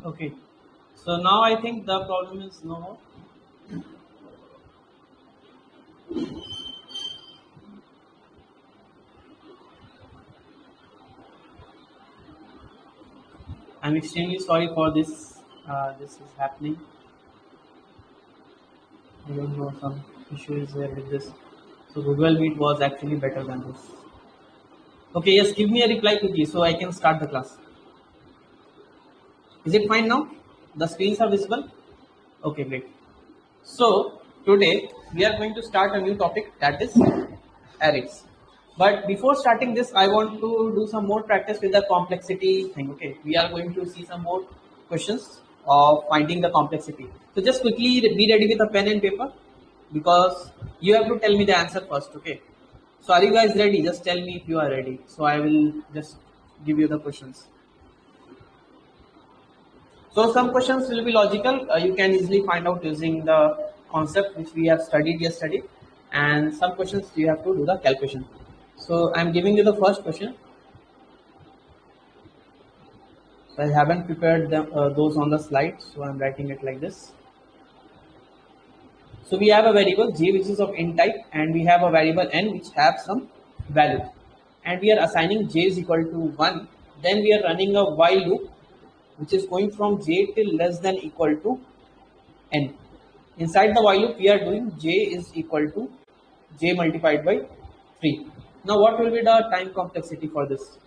Okay. So now I think the problem is no more. I'm extremely sorry for this. This is happening. I don't know, some issue is there with this. So Google Meet was actually better than this. Okay, yes, give me a reply quickly so I can start the class. Is it fine now? The screens are visible? Okay, great. So today we are going to start a new topic, that is arrays. But before starting this, I want to do some more practice with the complexity thing. Okay, we are going to see some more questions of finding the complexity. So just quickly be ready with a pen and paper because you have to tell me the answer first. Okay. So are you guys ready? Just tell me if you are ready. So I will just give you the questions. So some questions will be logical. You can easily find out using the concept which we have studied yesterday, and some questions you have to do the calculation. So I'm giving you the first question. So I haven't prepared those on the slide, so I'm writing it like this. So we have a variable j which is of int type, and we have a variable n which have some value, and we are assigning j is equal to 1. Then we are running a while loop which is going from j till less than equal to n. Inside the while loop, we are doing j is equal to j multiplied by 3. Now, what will be the time complexity for this?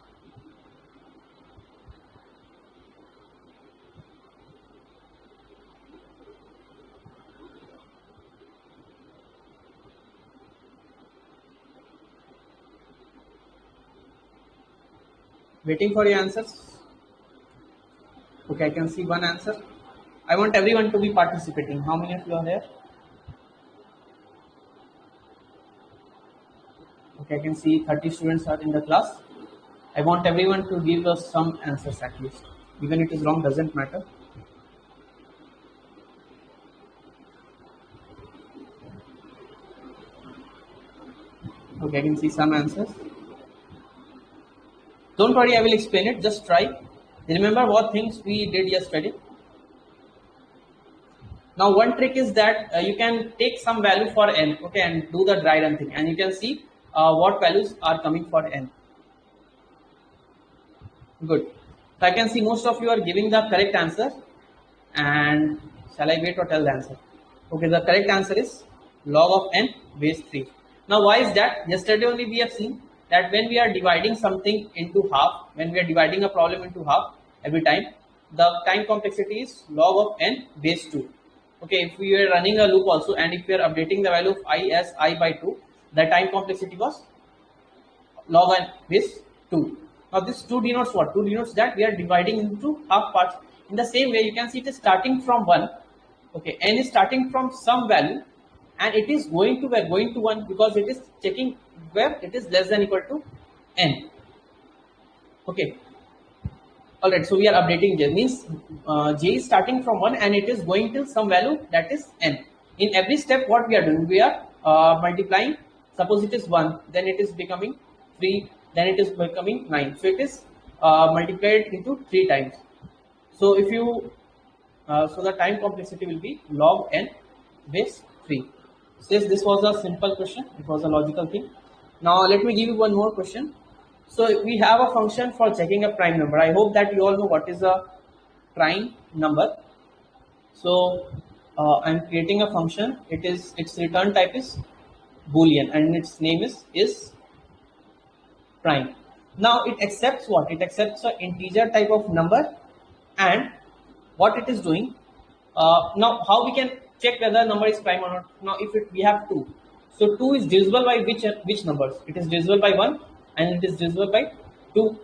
Waiting for your answers. Okay, I can see one answer. I want everyone to be participating. How many of you are here? Okay, I can see 30 students are in the class. I want everyone to give us some answers at least. Even if it is wrong, doesn't matter. Okay, I can see some answers. Don't worry, I will explain it. Just try. Remember what things we did yesterday. Now, one trick is that you can take some value for n, okay, and do the dry run thing, and you can see what values are coming for n. Good. So I can see most of you are giving the correct answer, and shall I wait or tell the answer? Okay, the correct answer is log of n base 3. Now, why is that? Yesterday only we have seen that when we are dividing something into half, when we are dividing a problem into half every time, the time complexity is log of n base 2. Okay, if we are running a loop also, and if we are updating the value of I as I by 2, the time complexity was log n base 2. Now this 2 denotes what? 2 denotes that we are dividing into half parts. In the same way, you can see it is starting from 1. Okay, n is starting from some value, and it is going to where? Going to 1, because it is checking where it is less than equal to n. Okay. Alright, so we are updating j, means j is starting from 1 and it is going till some value, that is n. In every step, what we are doing? We are multiplying. Suppose it is 1, then it is becoming 3, then it is becoming 9. So it is multiplied into 3 times. So if you, so the time complexity will be log n base 3. Since this was a simple question, it was a logical thing. Now let me give you one more question. So we have a function for checking a prime number. I hope that you all know what is a prime number. So I'm creating a function. Its return type is Boolean and its name is prime. Now it accepts what? It accepts an integer type of number, and what it is doing. Now how we can check whether number is prime or not? Now if we have 2, so 2 is divisible by which numbers? It is divisible by 1 and it is divisible by 2,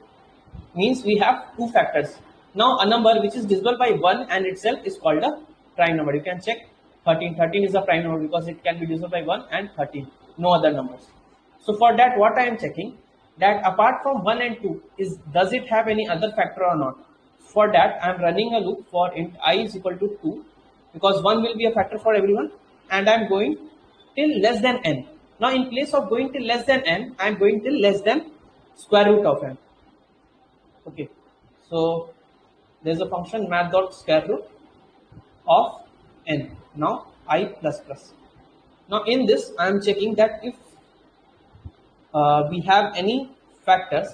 means we have 2 factors. Now a number which is divisible by 1 and itself is called a prime number. You can check 13. 13 is a prime number because it can be divisible by 1 and 13, no other numbers. So for that, what I am checking, that apart from 1 and 2, does it have any other factor or not? For that, I am running a loop for int I is equal to 2, because 1 will be a factor for everyone, and I am going till less than n. Now in place of going till less than n, I am going till less than square root of n. Okay, so There is a function math dot square root of n. Now I plus plus. Now in this I am checking that if we have any factors.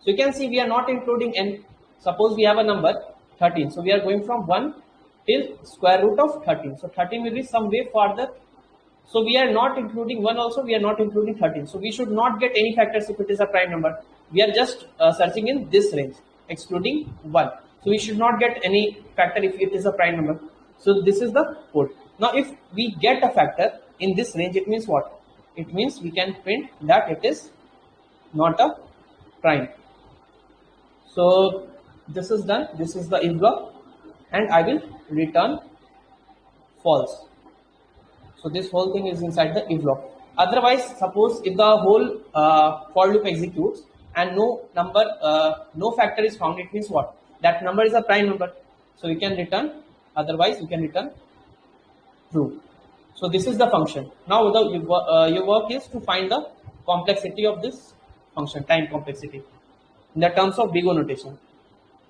So you can see we are not including n. Suppose we have a number 13. So we are going from 1 till square root of 13. So 13 will be some way further. So we are not including 1 also, we are not including 13. So we should not get any factors if it is a prime number. We are just searching in this range, excluding 1. So we should not get any factor if it is a prime number. So this is the code. Now if we get a factor in this range, it means what? It means we can print that it is not a prime. So this is done. This is the if block, and I will return false. So this whole thing is inside the if block. Otherwise, suppose if the whole for loop executes and no factor is found, it means what? That number is a prime number. So we can return. Otherwise, we can return true. So this is the function. Now your work is to find the complexity of this function, time complexity, in the terms of big O notation.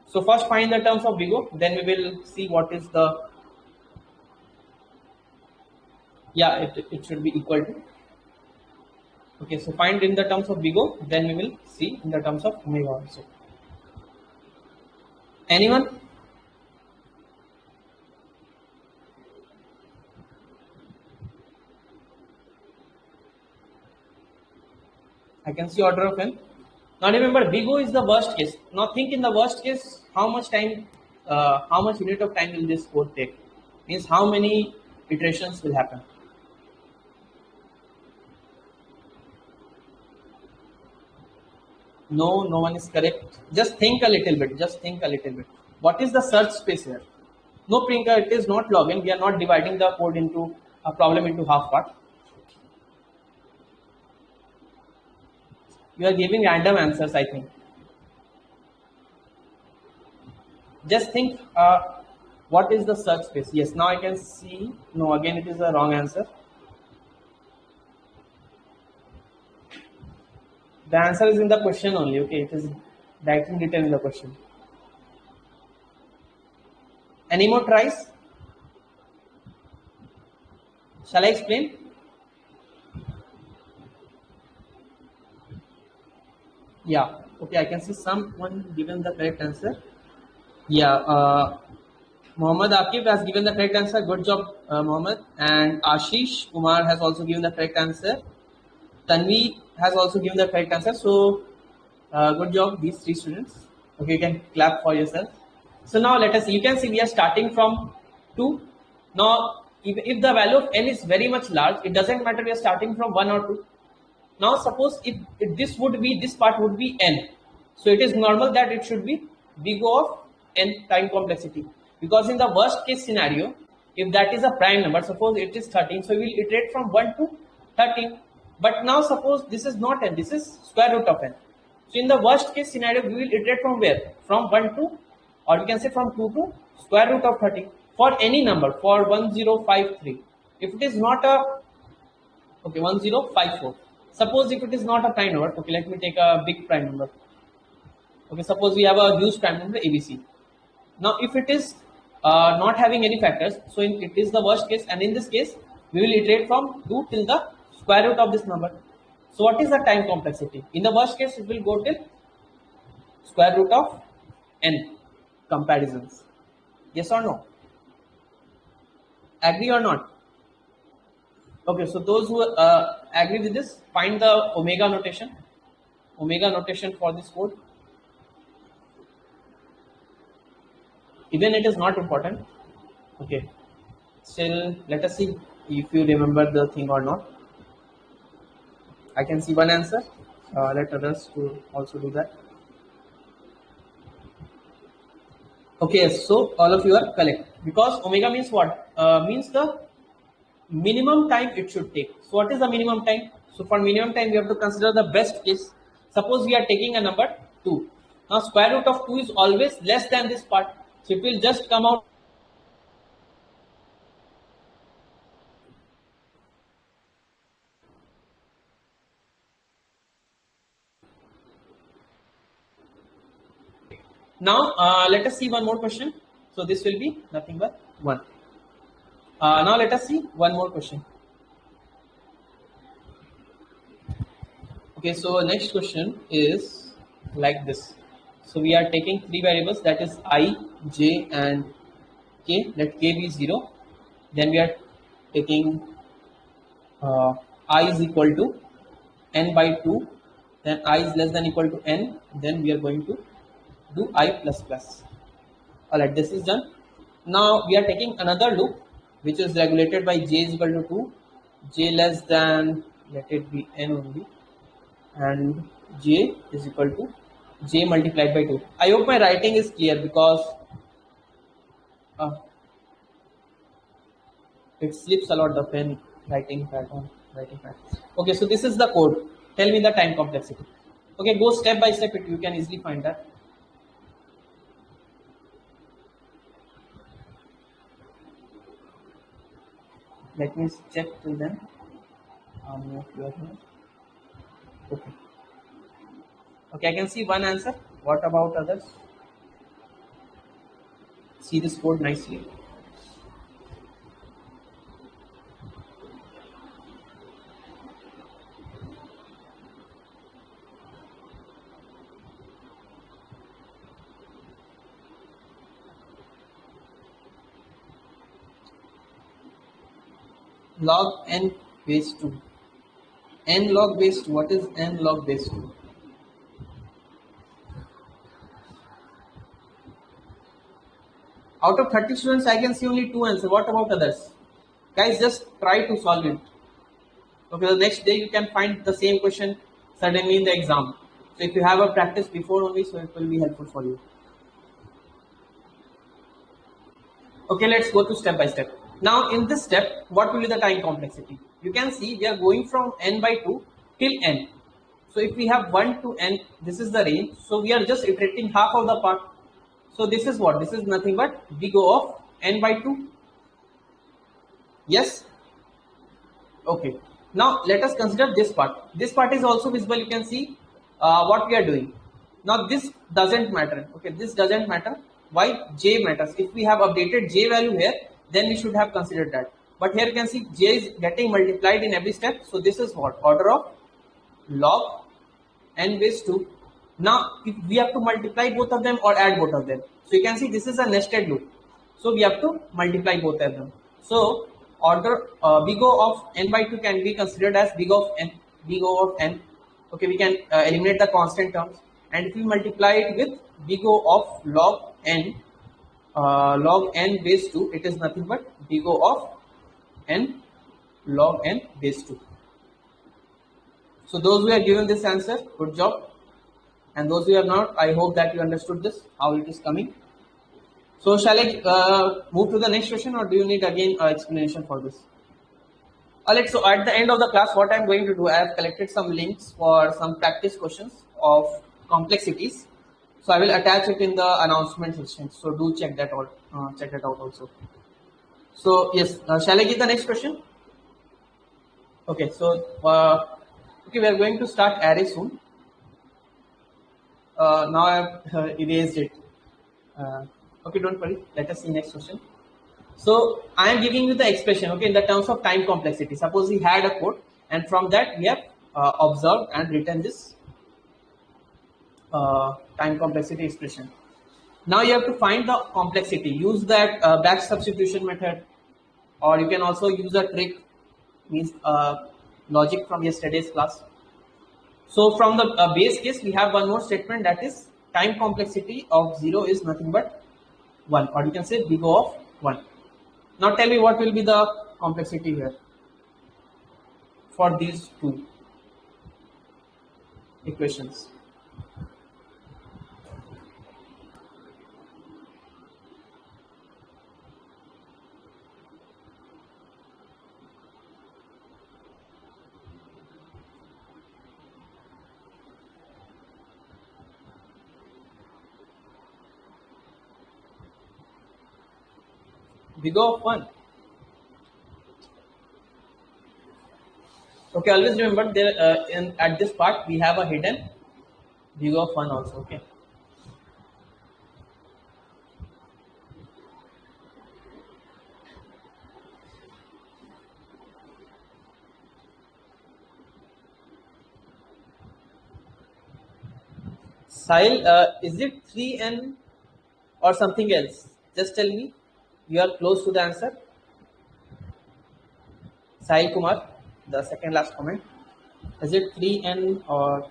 So first find the terms of big O, then we will see what is the, it should be equal to. Okay, so find in the terms of big O, then we will see in the terms of omega also. Anyone? I can see order of n. Now remember, big O is the worst case. Now think in the worst case, how much unit of time will this code take? Means how many iterations will happen? No, no one is correct. Just think a little bit. Just think a little bit. What is the search space here? No, Priyanka, it is not login. We are not dividing the code into a problem into half part. You are giving random answers, I think. Just think, what is the search space? Yes, now I can see. No, again, it is a wrong answer. The answer is in the question only. Okay, it is directly written in the question. Any more tries? Shall I explain? Yeah. Okay, I can see someone given the correct answer. Yeah. Mohammed Akif has given the correct answer. Good job, Mohammed. And Ashish Kumar has also given the correct answer. Tanvi has also given the correct answer. So, good job, these 3 students. Okay, you can clap for yourself. So now let us see. You can see we are starting from 2. Now, if the value of n is very much large, it doesn't matter we are starting from 1 or 2. Now, suppose if this part would be n. So it is normal that it should be big O of n time complexity. Because in the worst case scenario, if that is a prime number, suppose it is 13, so we will iterate from 1 to 13. But now suppose this is not n, this is square root of n. So in the worst case scenario, we will iterate from where? From 1 to, or we can say from 2 to square root of 13 for any number, for 1053. If it is not a, okay, 1054. Suppose if it is not a prime number, okay, let me take a big prime number. Okay, suppose we have a huge prime number ABC. Now, if it is not having any factors, so it is the worst case, and in this case, we will iterate from 2 till the square root of this number. So, what is the time complexity? In the worst case, it will go till square root of n comparisons. Yes or no? Agree or not? Okay, so those who agree with this, find the omega notation. Omega notation for this code. Even it is not important. Okay. Still, let us see if you remember the thing or not. I can see one answer. Let others to also do that. Okay, so all of you are correct. Because omega means what? Means the minimum time it should take. So what is the minimum time? So for minimum time, we have to consider the best case. Suppose we are taking a number 2. Now square root of 2 is always less than this part. So it will just come out. Now let us see one more question. So this will be nothing but 1. Now let us see one more question. Okay, so next question is like this. So we are taking 3 variables, that is I, j and k. Let k be 0. Then we are taking I is equal to n by 2. Then I is less than equal to n. Then we are going to do I plus plus. Alright, this is done. Now we are taking another loop which is regulated by j is equal to 2, j less than, let it be n only, and j is equal to j multiplied by 2. I hope my writing is clear because uh, it slips a lot, the pen writing pattern. Okay, so this is the code. Tell me the time complexity. Okay, go step by step, you can easily find that. Let me check till then. Okay. Okay, I can see one answer. What about others? See this code nicely. Log n base 2. N log base 2. What is n log base 2? Out of 30 students, I can see only 2 answers. What about others? Guys, just try to solve it. Okay, the next day you can find the same question suddenly in the exam. So if you have a practice before only, so it will be helpful for you. Okay, let's go to step by step. Now in this step, what will be the time complexity? You can see we are going from n by 2 till n. So if we have 1 to n, this is the range. So we are just iterating half of the part. So this is what? This is nothing but big O of n by 2. Yes? Okay. Now let us consider this part. This part is also visible. You can see what we are doing. Now this doesn't matter. Okay, this doesn't matter. Why? J matters. If we have updated J value here, then we should have considered that. But here you can see J is getting multiplied in every step. So this is what? Order of log n base 2. Now if we have to multiply both of them or add both of them. So you can see this is a nested loop. So we have to multiply both of them. So order big O of n by 2 can be considered as big O of n. Big O of n. Okay, we can eliminate the constant terms. And if we multiply it with big O of log n base 2, it is nothing but big O of n log n base 2. So those who have given this answer, good job. And those who have not, I hope that you understood this, how it is coming. So shall I move to the next question, or do you need again explanation for this? Alright, so at the end of the class, what I am going to do, I have collected some links for some practice questions of complexities. So I will attach it in the announcement section. So do check that out. Check that out also. So yes, shall I give the next question? Okay, so okay, we are going to start array soon. Now I have erased it. Okay, don't worry. Let us see next question. So I am giving you the expression, okay, in the terms of time complexity. Suppose we had a code, and from that we have observed and written this time complexity expression. Now you have to find the complexity. Use that back substitution method, or you can also use a trick, means logic from yesterday's class. So from the base case, we have one more statement, that is time complexity of 0 is nothing but 1, or you can say big O of 1. Now tell me what will be the complexity here for these two equations. Big O of 1. Okay, always remember there at this part we have a hidden big O of 1 also. Okay. Sahil, is it 3n or something else? Just tell me. You are close to the answer. Sahil Kumar, the second last comment. Is it 3n or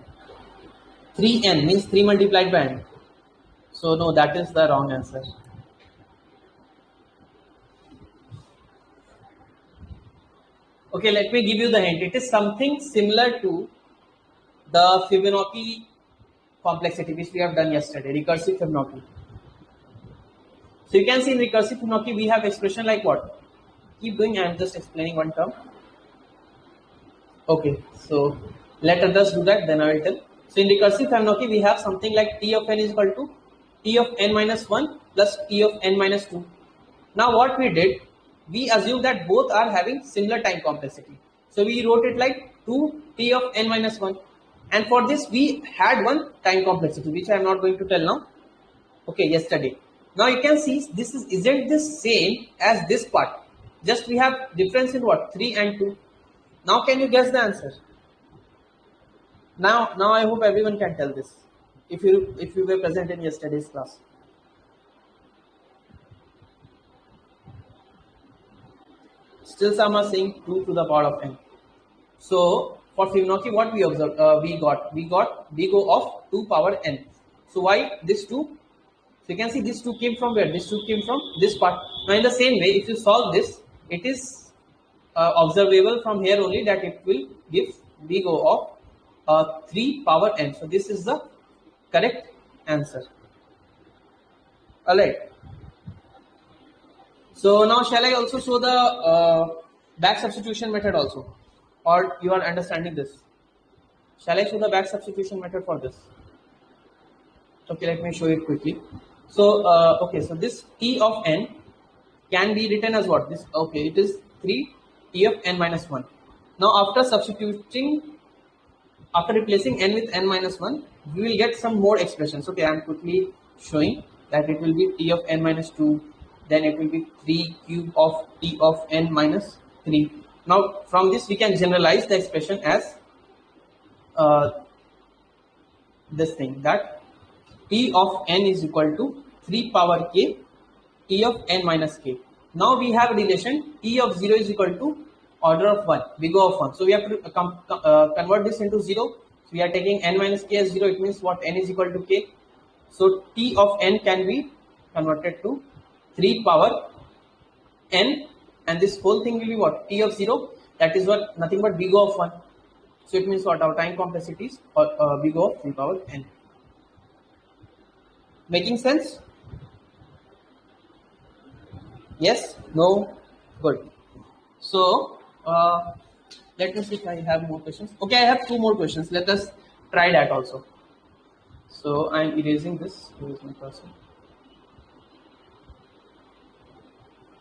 3n means 3 multiplied by n? So no, that is the wrong answer. Okay, let me give you the hint. It is something similar to the Fibonacci complexity which we have done yesterday, recursive Fibonacci. So you can see in recursive Fibonacci we have expression like what? Keep going, I am just explaining one term. Okay, so let others do that, then I will tell. So in recursive Fibonacci we have something like T of n is equal to T of n minus 1 plus T of n minus 2. Now what we did, we assume that both are having similar time complexity. So we wrote it like 2 T of n minus 1. And for this we had one time complexity which I am not going to tell now. Okay, yesterday. Now you can see this isn't the same as this part. Just we have difference in what? 3 and 2. Now can you guess the answer? Now I hope everyone can tell this. If you were present in yesterday's class. Still some are saying 2 to the power of n. So for Fibonacci, what we observed, we got big O of 2 power n. So why this 2? So you can see this 2 came from where? This 2 came from this part. Now in the same way, if you solve this, it is observable from here only that it will give big O of 3 power n. So this is the correct answer. Alright. So now shall I also show the back substitution method also, or you are understanding this? Shall I show the back substitution method for this? Okay, let me show it quickly. So okay, so this T of n can be written as what? This, okay, it is 3 T of n minus 1. Now after replacing n with n minus 1, we will get some more expressions. Okay, I am quickly showing that it will be T of n minus 2. Then it will be 3 cube of T of n minus 3. Now from this we can generalize the expression as this thing, that T of n is equal to 3 power k T of n minus k. Now we have a relation T of 0 is equal to order of 1, big O of 1. So we have to convert this into 0. So we are taking n minus k as 0. It means what? N is equal to k. So T of n can be converted to 3 power n, and this whole thing will be what? T of 0, that is what? Nothing but big O of 1. So it means what? Our time complexity is big O of 3 power n. Making sense? Yes? No? Good. So let us see if I have more questions. Okay, I have 2 more questions. Let us try that also. So I am erasing this. Here is my cursor.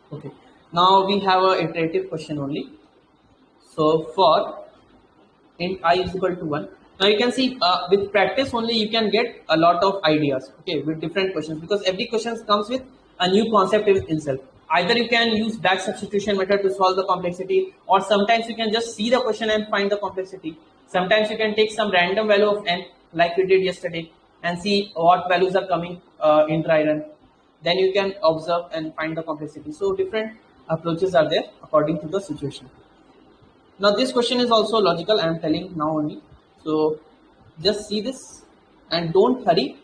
Okay, now we have a iterative question only. So for int I is equal to 1. Now you can see with practice only you can get a lot of ideas, okay, with different questions, because every question comes with a new concept in itself. Either you can use back substitution method to solve the complexity, or sometimes you can just see the question and find the complexity. Sometimes you can take some random value of n like we did yesterday and see what values are coming in dry run. Then you can observe and find the complexity. So different approaches are there according to the situation. Now this question is also logical, I am telling now only. So just see this and don't hurry,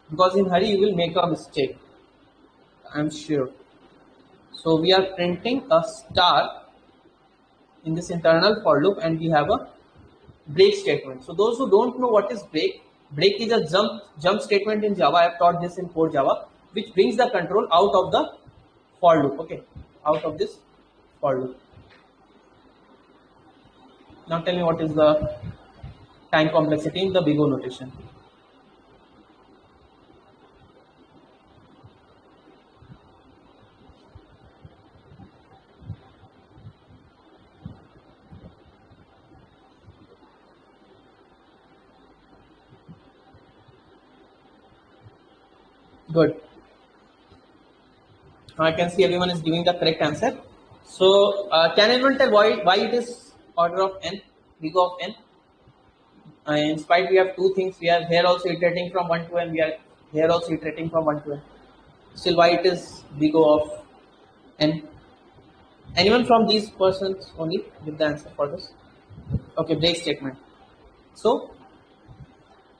because in hurry you will make a mistake, I am sure. So we are printing a star in this internal for loop, and we have a break statement. So those who don't know what is break is a jump statement in Java. I have taught this in core Java, which brings the control out of the for loop, okay, out of this for loop. Now tell me what is the time complexity in the big O notation. Good. Now I can see everyone is giving the correct answer. So can anyone tell why it is order of n, big O of n? in spite we have two things. We are here also iterating from 1 to n. We are here also iterating from 1 to n. Still, why it is big O of n? Anyone from these persons only give the answer for this? Okay, break statement. So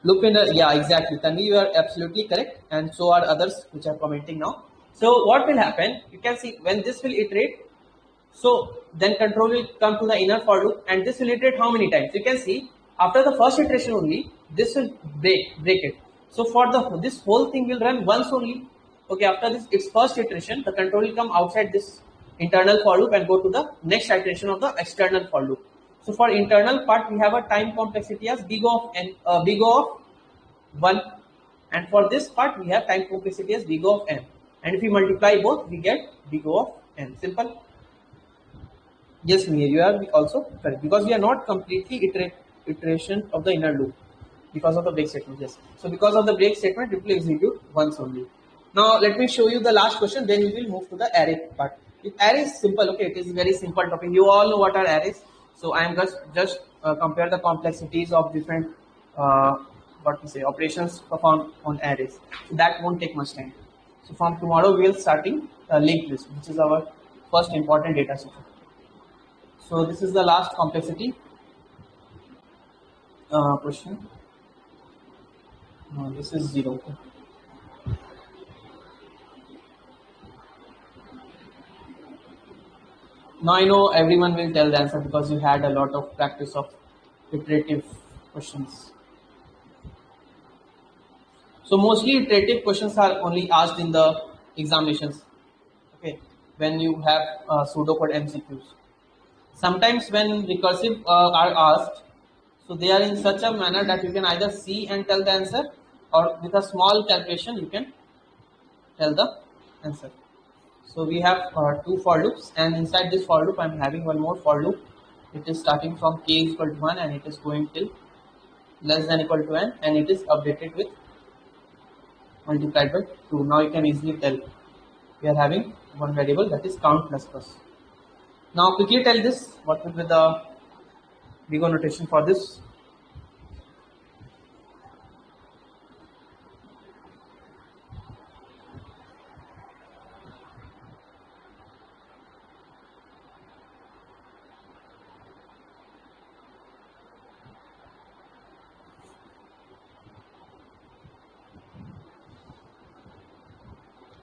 look in the, yeah, exactly. Tanvi, you are absolutely correct, and so are others which are commenting now. So what will happen? You can see when this will iterate. So then control will come to the inner for loop, and this will iterate how many times? You can see after the first iteration only, this will break it. So for the this whole thing will run once only. Okay, after this its first iteration, the control will come outside this internal for loop and go to the next iteration of the external for loop. So for internal part, we have a time complexity as big O of n, big O of 1, and for this part we have time complexity as big O of n, and if we multiply both we get big O of n. Simple. Yes, Mihir, you are also correct, because we are not completely iteration of the inner loop because of the break statement. Yes, so because of the break statement it will execute once only. Now let me show you the last question, then we will move to the array part. If array is simple, okay, it is very simple topic. You all know what are arrays. So I am just compare the complexities of different what we say operations performed on arrays. So that won't take much time. So from tomorrow we will starting linked list, which is our first important data structure. So this is the last complexity question. This is 0. Now I know everyone will tell the answer because you had a lot of practice of iterative questions. So mostly iterative questions are only asked in the examinations. Okay, when you have pseudocode MCQs. Sometimes when recursive are asked, so they are in such a manner that you can either see and tell the answer, or with a small calculation you can tell the answer. So we have two for loops, and inside this for loop I am having one more for loop. It is starting from k is equal to 1 and it is going till less than equal to n, and it is updated with multiplied by 2. Now you can easily tell we are having one variable, that is count plus plus. Now quickly tell this, what will be the big O notation for this?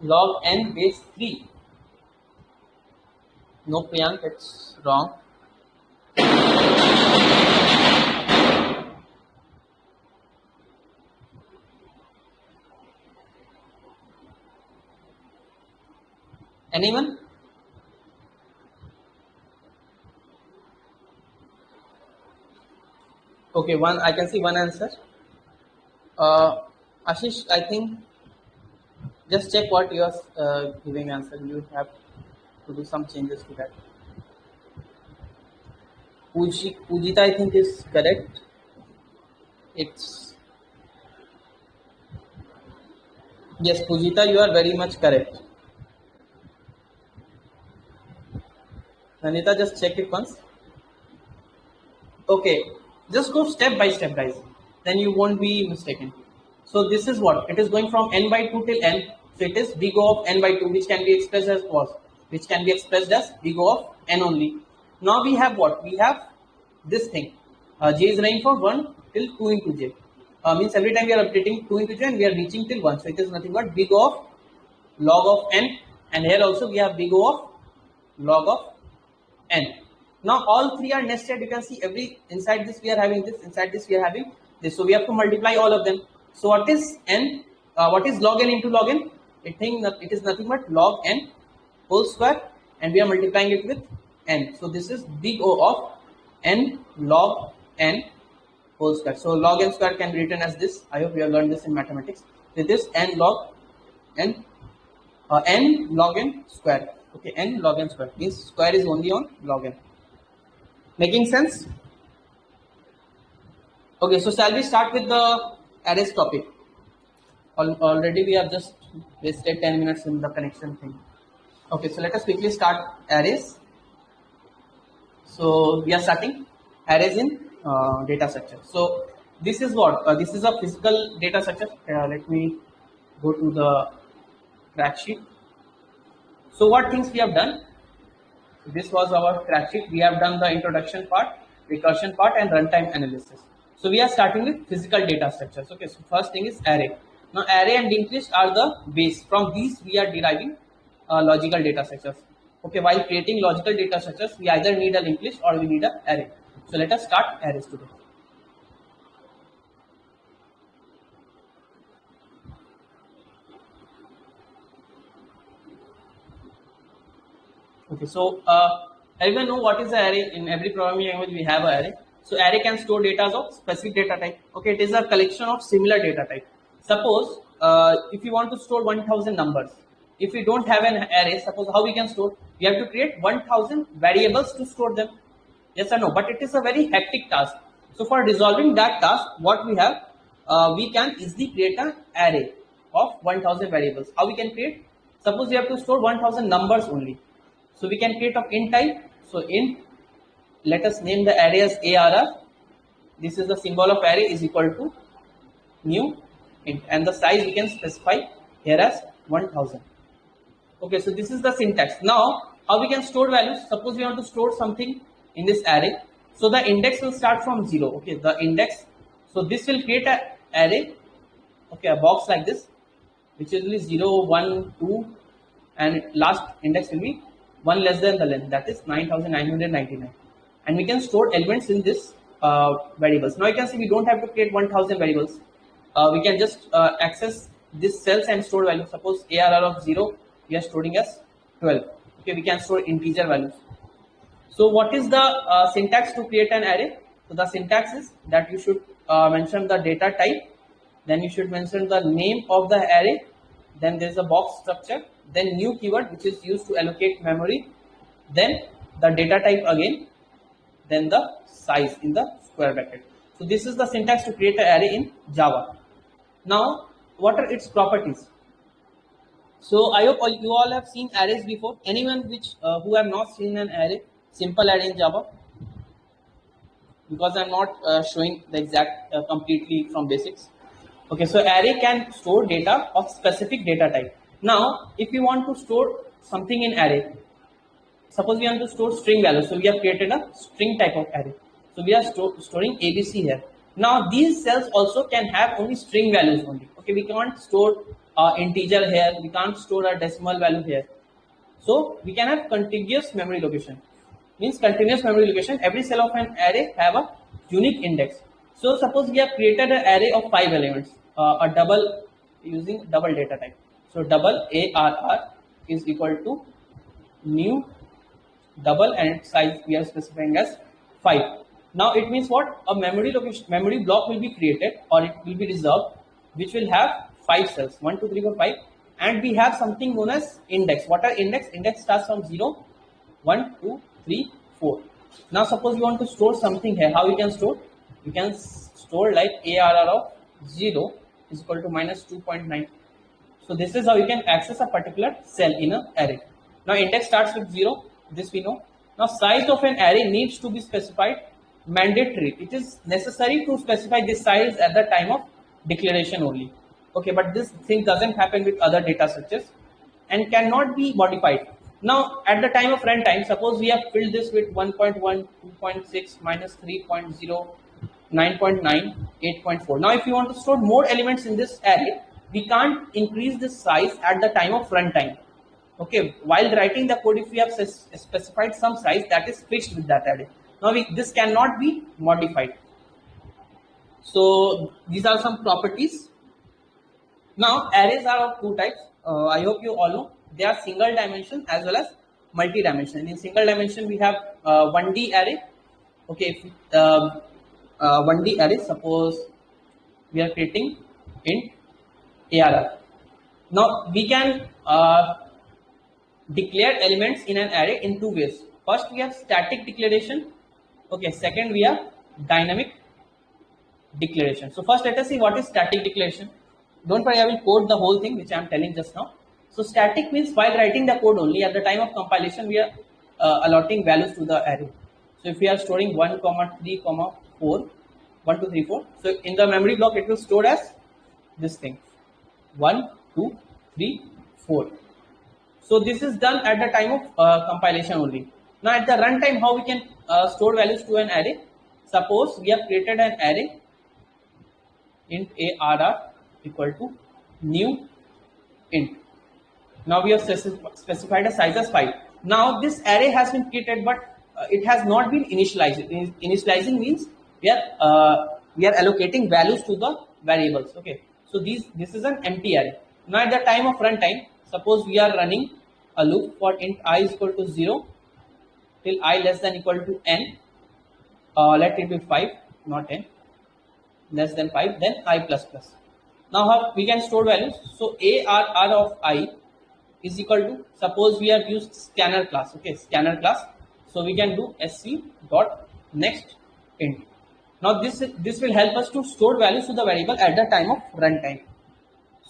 Log n base 3. No, Priyank, it's wrong. Anyone? Okay, one. I can see one answer. Ashish, I think just check what you are giving answer. You have to do some changes to that. Pujita, I think is correct. It's yes, Pujita, you are very much correct. Anita, just check it once. Okay, just go step by step, guys. Then you won't be mistaken. So this is what it is going from n by 2 till n. So it is big O of n by 2, which can be expressed as what? Which can be expressed as big O of n only. Now we have what? We have this thing. J is running from 1 till 2 into j. Means every time we are updating 2 into j and we are reaching till 1. So it is nothing but big O of log of n. And here also we have big O of log of n. Now all three are nested. You can see every inside this we are having this, inside this we are having this. So we have to multiply all of them. So what is n? What is log n into log n? It is nothing but log n whole square, and we are multiplying it with n. So this is big O of n log n whole square. So log n square can be written as this. I hope you have learned this in mathematics. With this n log n log n square. Okay, n log n square means square is only on log n. Making sense? Okay, so shall we start with the arrays topic? Already we have just wasted 10 minutes in the connection thing. Okay, so let us quickly start arrays. So we are starting arrays in data structure. So this is what this is a physical data structure. Let me go to the crack sheet. So what things we have done? This was our crack sheet. We have done the introduction part, recursion part, and runtime analysis. So we are starting with physical data structures. Okay, so first thing is array. Now array and linked list are the base. From these we are deriving logical data structures. Okay, while creating logical data structures, we either need a linked list or we need an array. So let us start arrays today. Okay, so everyone know what is the array? In every programming language we have an array. So array can store data of specific data type. Okay, it is a collection of similar data type. Suppose if you want to store 1000 numbers, if we don't have an array, suppose how we can store? We have to create 1000 variables to store them. Yes or no? But it is a very hectic task. So for resolving that task, what we have, we can easily create an array of 1000 variables. How we can create? Suppose we have to store 1000 numbers only. So we can create of int type. So int, let us name the array as ARR. This is the symbol of array is equal to new int, and the size we can specify here as 1000. Okay, so this is the syntax. Now how we can store values? Suppose we want to store something in this array. So the index will start from 0. Okay, the index. So this will create an array. Okay, a box like this, which is really 0, 1, 2, and last index will be 1 less than the length, that is 9999, and we can store elements in this variables. Now you can see we don't have to create 1000 variables. We can just access this cells and store values. Suppose ARR of 0 we are storing as 12. Okay, we can store integer values. So what is the syntax to create an array? So the syntax is that you should mention the data type, then you should mention the name of the array, then there is a box structure, then new keyword which is used to allocate memory, then the data type again, then the size in the square bracket. So this is the syntax to create an array in Java. Now what are its properties? So I hope you all have seen arrays before. Anyone who have not seen an array, simple array in Java? Because I'm not showing the exact completely from basics. Okay, so array can store data of specific data type. Now, if you want to store something in array, suppose we want to store string values. So we have created a string type of array. So we are storing ABC here. Now these cells also can have only string values only. Okay, we can't store integer here. We can't store a decimal value here. So we can have contiguous memory location. Means continuous memory location. Every cell of an array have a unique index. So suppose we have created an array of 5 elements, a double using double data type. So double ARR is equal to new double and size we are specifying as 5. Now it means what? A memory block will be created or it will be reserved, which will have 5 cells, 1, 2, 3, 4, 5, and we have something known as index. What are index? Index starts from 0, 1, 2, 3, 4. Now suppose you want to store something here. How we can store? You can store like ARR of 0 is equal to minus 2.9. So this is how you can access a particular cell in an array. Now index starts with 0. This we know. Now size of an array needs to be specified. Mandatory. It is necessary to specify this size at the time of declaration only. Okay, but this thing doesn't happen with other data structures and cannot be modified. Now at the time of runtime, suppose we have filled this with 1.1, 2.6, minus 3.0, 9.9, 8.4. Now if you want to store more elements in this array, we can't increase this size at the time of runtime. Okay, while writing the code, if we have specified some size, that is fixed with that array. Now this cannot be modified. So these are some properties. Now arrays are of two types. I hope you all know. They are single dimension as well as multi-dimension. In single dimension we have 1D array. Okay, if 1D array, suppose we are creating int ARR. Now we can declare elements in an array in two ways. First we have static declaration. Okay, second we have dynamic declaration. So first let us see what is static declaration. Don't worry, I will code the whole thing which I am telling just now. So static means while writing the code only, at the time of compilation we are allotting values to the array. So if we are storing 1, 3, 4, 1 2 3 4. So in the memory block it will store as this thing 1 2 3 4. So this is done at the time of compilation only. Now at the runtime, how we can store values to an array? Suppose we have created an array int arr equal to new int. Now we have specified a size as 5. Now this array has been created, but it has not been initialized. Initializing means we are allocating values to the variables. Okay, so this is an empty array. Now at the time of runtime, suppose we are running a loop for int I is equal to 0 till I less than equal to n. Let it be 5, not n. Less than 5, then I plus plus. Now how we can store values? So arr of I is equal to, suppose we have used scanner class. Okay, scanner class. So we can do sc dot next int. Now this will help us to store values to the variable at the time of runtime.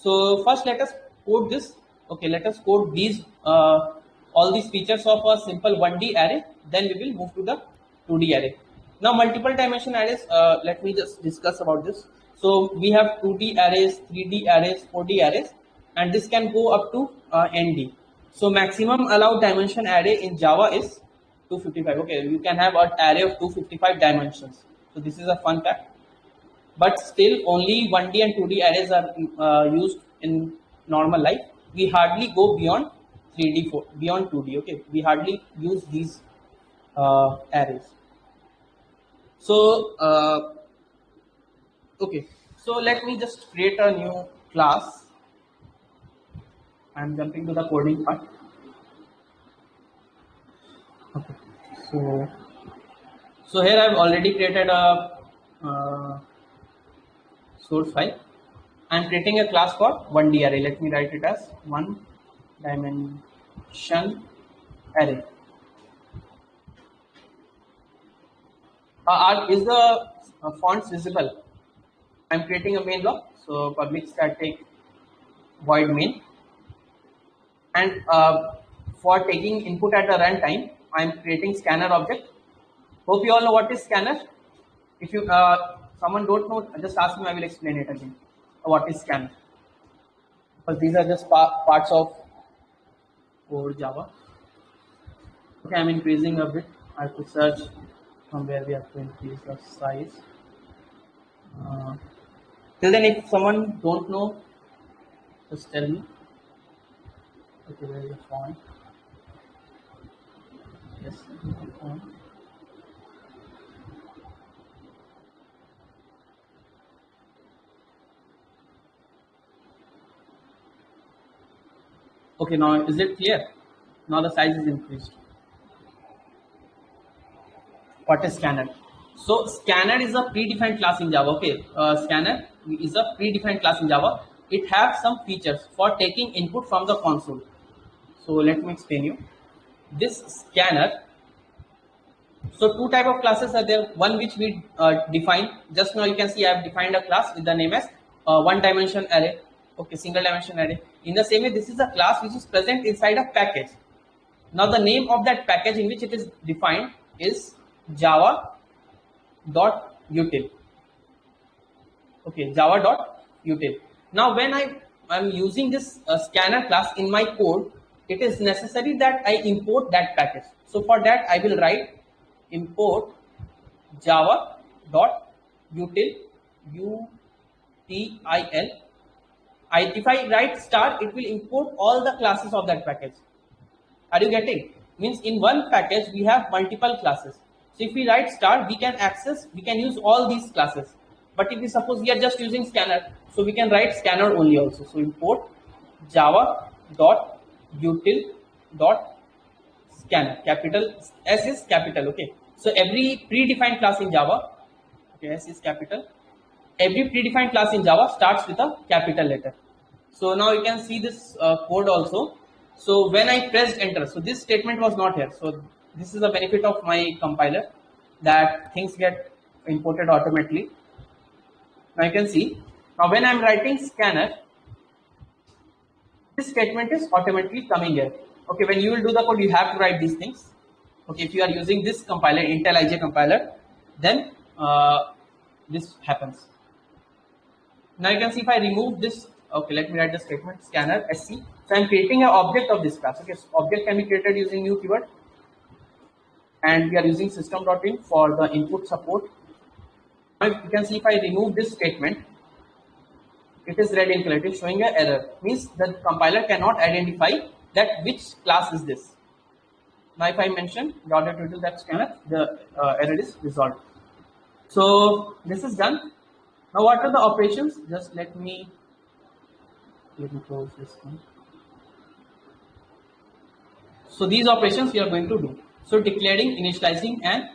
So first let us code this. Okay, let us code these all these features of a simple 1D array. Then we will move to the 2D array. Now multiple dimension arrays. Let me just discuss about this. So we have 2D arrays, 3D arrays, 4D arrays, and this can go up to ND. So maximum allowed dimension array in Java is 255. Okay, you can have an array of 255 dimensions. So this is a fun fact. But still only 1D and 2D arrays are used in normal life. We hardly go beyond 3D, beyond 2D. Okay, we hardly use these arrays. So okay, so let me just create a new class. I'm jumping to the coding part. Okay, so here I've already created a source file. I'm creating a class for 1D array. Let me write it as 1 dimension array. Is the fonts visible? I'm creating a main block. So public static void main. And for taking input at the runtime, I'm creating scanner object. Hope you all know what is scanner. If you someone don't know, just ask me. I will explain it again. What is scanner? Because these are just parts of core Java. Okay, I'm increasing a bit. I have to search from where we have to increase the size. Till then, if someone don't know, just tell me. Okay, where is the font? Yes, the font. Okay, now is it clear? Now the size is increased. What is scanner? So scanner is a predefined class in Java. Okay, scanner is a predefined class in Java. It has some features for taking input from the console. So let me explain you. This scanner. So two type of classes are there. One which we define. Just now you can see I have defined a class with the name as one dimension array. Okay, single dimension array. In the same way, this is a class which is present inside a package. Now the name of that package in which it is defined is java.util. Okay, java.util. Now when I am using this scanner class in my code, it is necessary that I import that package. So for that I will write import java.util util. If I write star, it will import all the classes of that package. Are you getting? Means in one package we have multiple classes. So if we write star, we can use all these classes. But if we suppose we are just using scanner, so we can write scanner only also. So import java.util.scanner. Capital S is capital. Okay. So every predefined class in Java, okay, S is capital. Every predefined class in Java starts with a capital letter. So now you can see this code also. So when I pressed enter, so this statement was not here. So this is the benefit of my compiler, that things get imported automatically. Now you can see, now when I am writing scanner, this statement is automatically coming here. Okay, when you will do the code, you have to write these things. Okay, if you are using this compiler, Intel IJ compiler, then this happens. Now you can see if I remove this, okay, let me write the statement scanner SC. So I'm creating an object of this class. Okay, so object can be created using new keyword, and we are using system.in for the input support. Now you can see if I remove this statement, it is red in color, it is showing an error. Means the compiler cannot identify that which class is this. Now if I mention .tutorial that scanner, the error is resolved. So this is done. Now what are the operations? Just let me close this one. So these operations we are going to do. So declaring, initializing and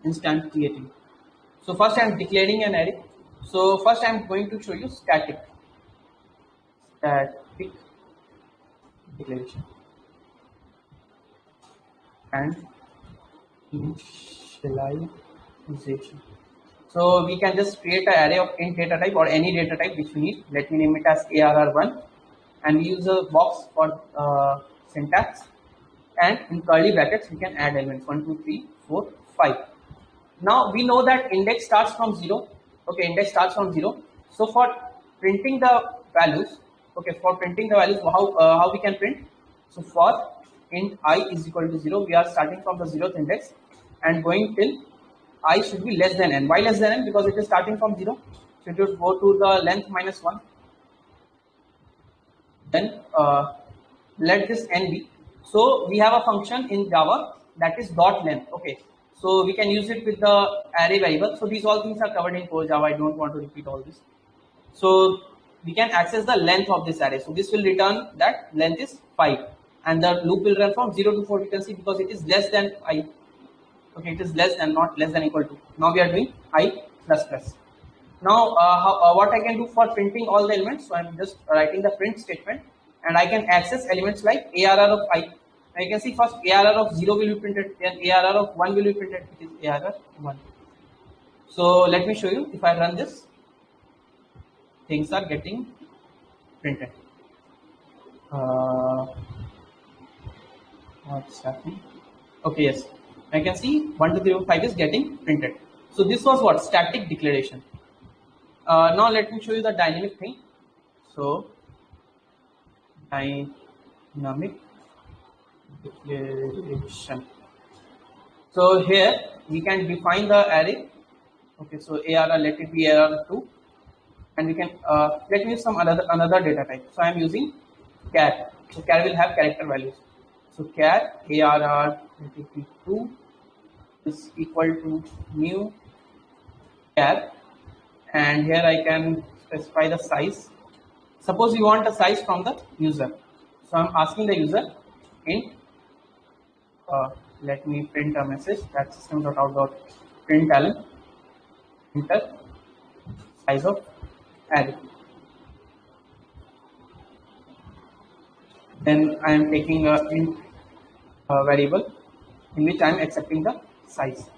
instantiating. So first I am declaring an array. So first I am going to show you static declaration and initialization. So we can just create an array of int data type or any data type which we need. Let me name it as ARR1, and we use a box for syntax, and in curly brackets we can add elements 1, 2, 3, 4, 5. Now we know that index starts from 0. Okay, index starts from 0. So for printing the values, okay, for printing the values, how we can print? So for int I is equal to 0, we are starting from the 0th index and going till I should be less than n. Why less than n? Because it is starting from 0. So it would go to the length minus 1. Then let this n be. So we have a function in Java that is .length. Okay. So we can use it with the array variable. So these all things are covered in core Java. I don't want to repeat all this. So we can access the length of this array. So this will return that length is 5. And the loop will run from 0 to 4, you can see, because it is less than I. Okay, it is less than, not less than equal to. Now we are doing I plus plus. Now what I can do for printing all the elements, so I am just writing the print statement, and I can access elements like ARR of I. Now you can see first ARR of 0 will be printed, then ARR of 1 will be printed, it is ARR 1. So let me show you, if I run this, things are getting printed. What's happening? Okay, yes. I can see 1, 2, 3, 4, 5 is getting printed. So this was what? Static declaration. Now let me show you the dynamic thing. So dynamic declaration. So here we can define the array. Okay, so ARR, let it be ARR2, and we can let me use some another data type. So I am using char. So char will have character values. So char ARR, let it be 2 is equal to new char, and here I can specify the size. Suppose you want a size from the user. So I'm asking the user int. Let me print a message that system.out.println enter size of array. Then I am taking a int variable in which I am accepting the size.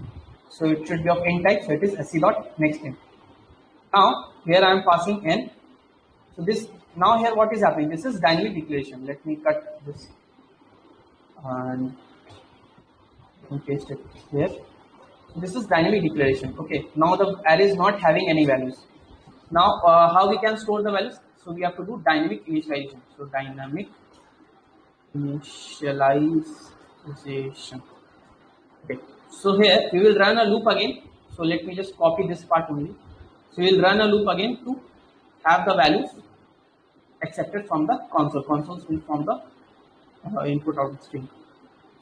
So it should be of int type. So it is sc.nextInt. Now here I am passing n. So this now here what is happening? This is dynamic declaration. Let me cut this and paste it here. This is dynamic declaration. Okay. Now the array is not having any values. Now how we can store the values? So we have to do dynamic initialization. So dynamic initialization. Okay. So here we will run a loop again. So let me just copy this part only. So we will run a loop again to have the values accepted from the console. Consoles will form the input output string.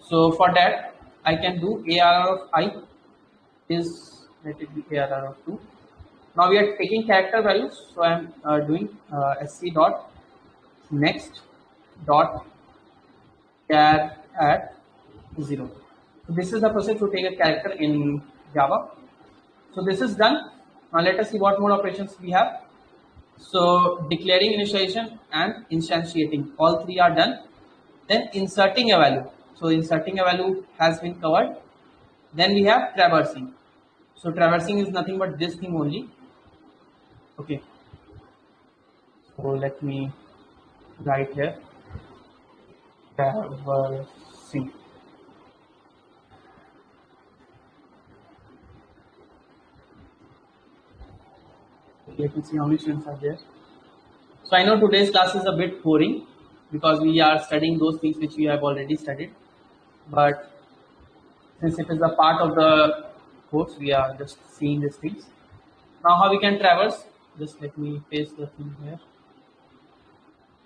So for that I can do ARR of I is, let it be ARR of 2. Now we are taking character values. So I am doing sc dot next dot char at 0. So this is the process to take a character in Java. So this is done. Now let us see what more operations we have. So declaring, initialization and instantiating, all three are done. Then inserting a value. So inserting a value has been covered. Then we have traversing. So traversing is nothing but this thing only. Okay. So let me write here traversing. Let me see how many students are there. So I know today's class is a bit boring because we are studying those things which we have already studied. But since it is a part of the course, we are just seeing these things. Now how we can traverse? Just let me paste the thing here.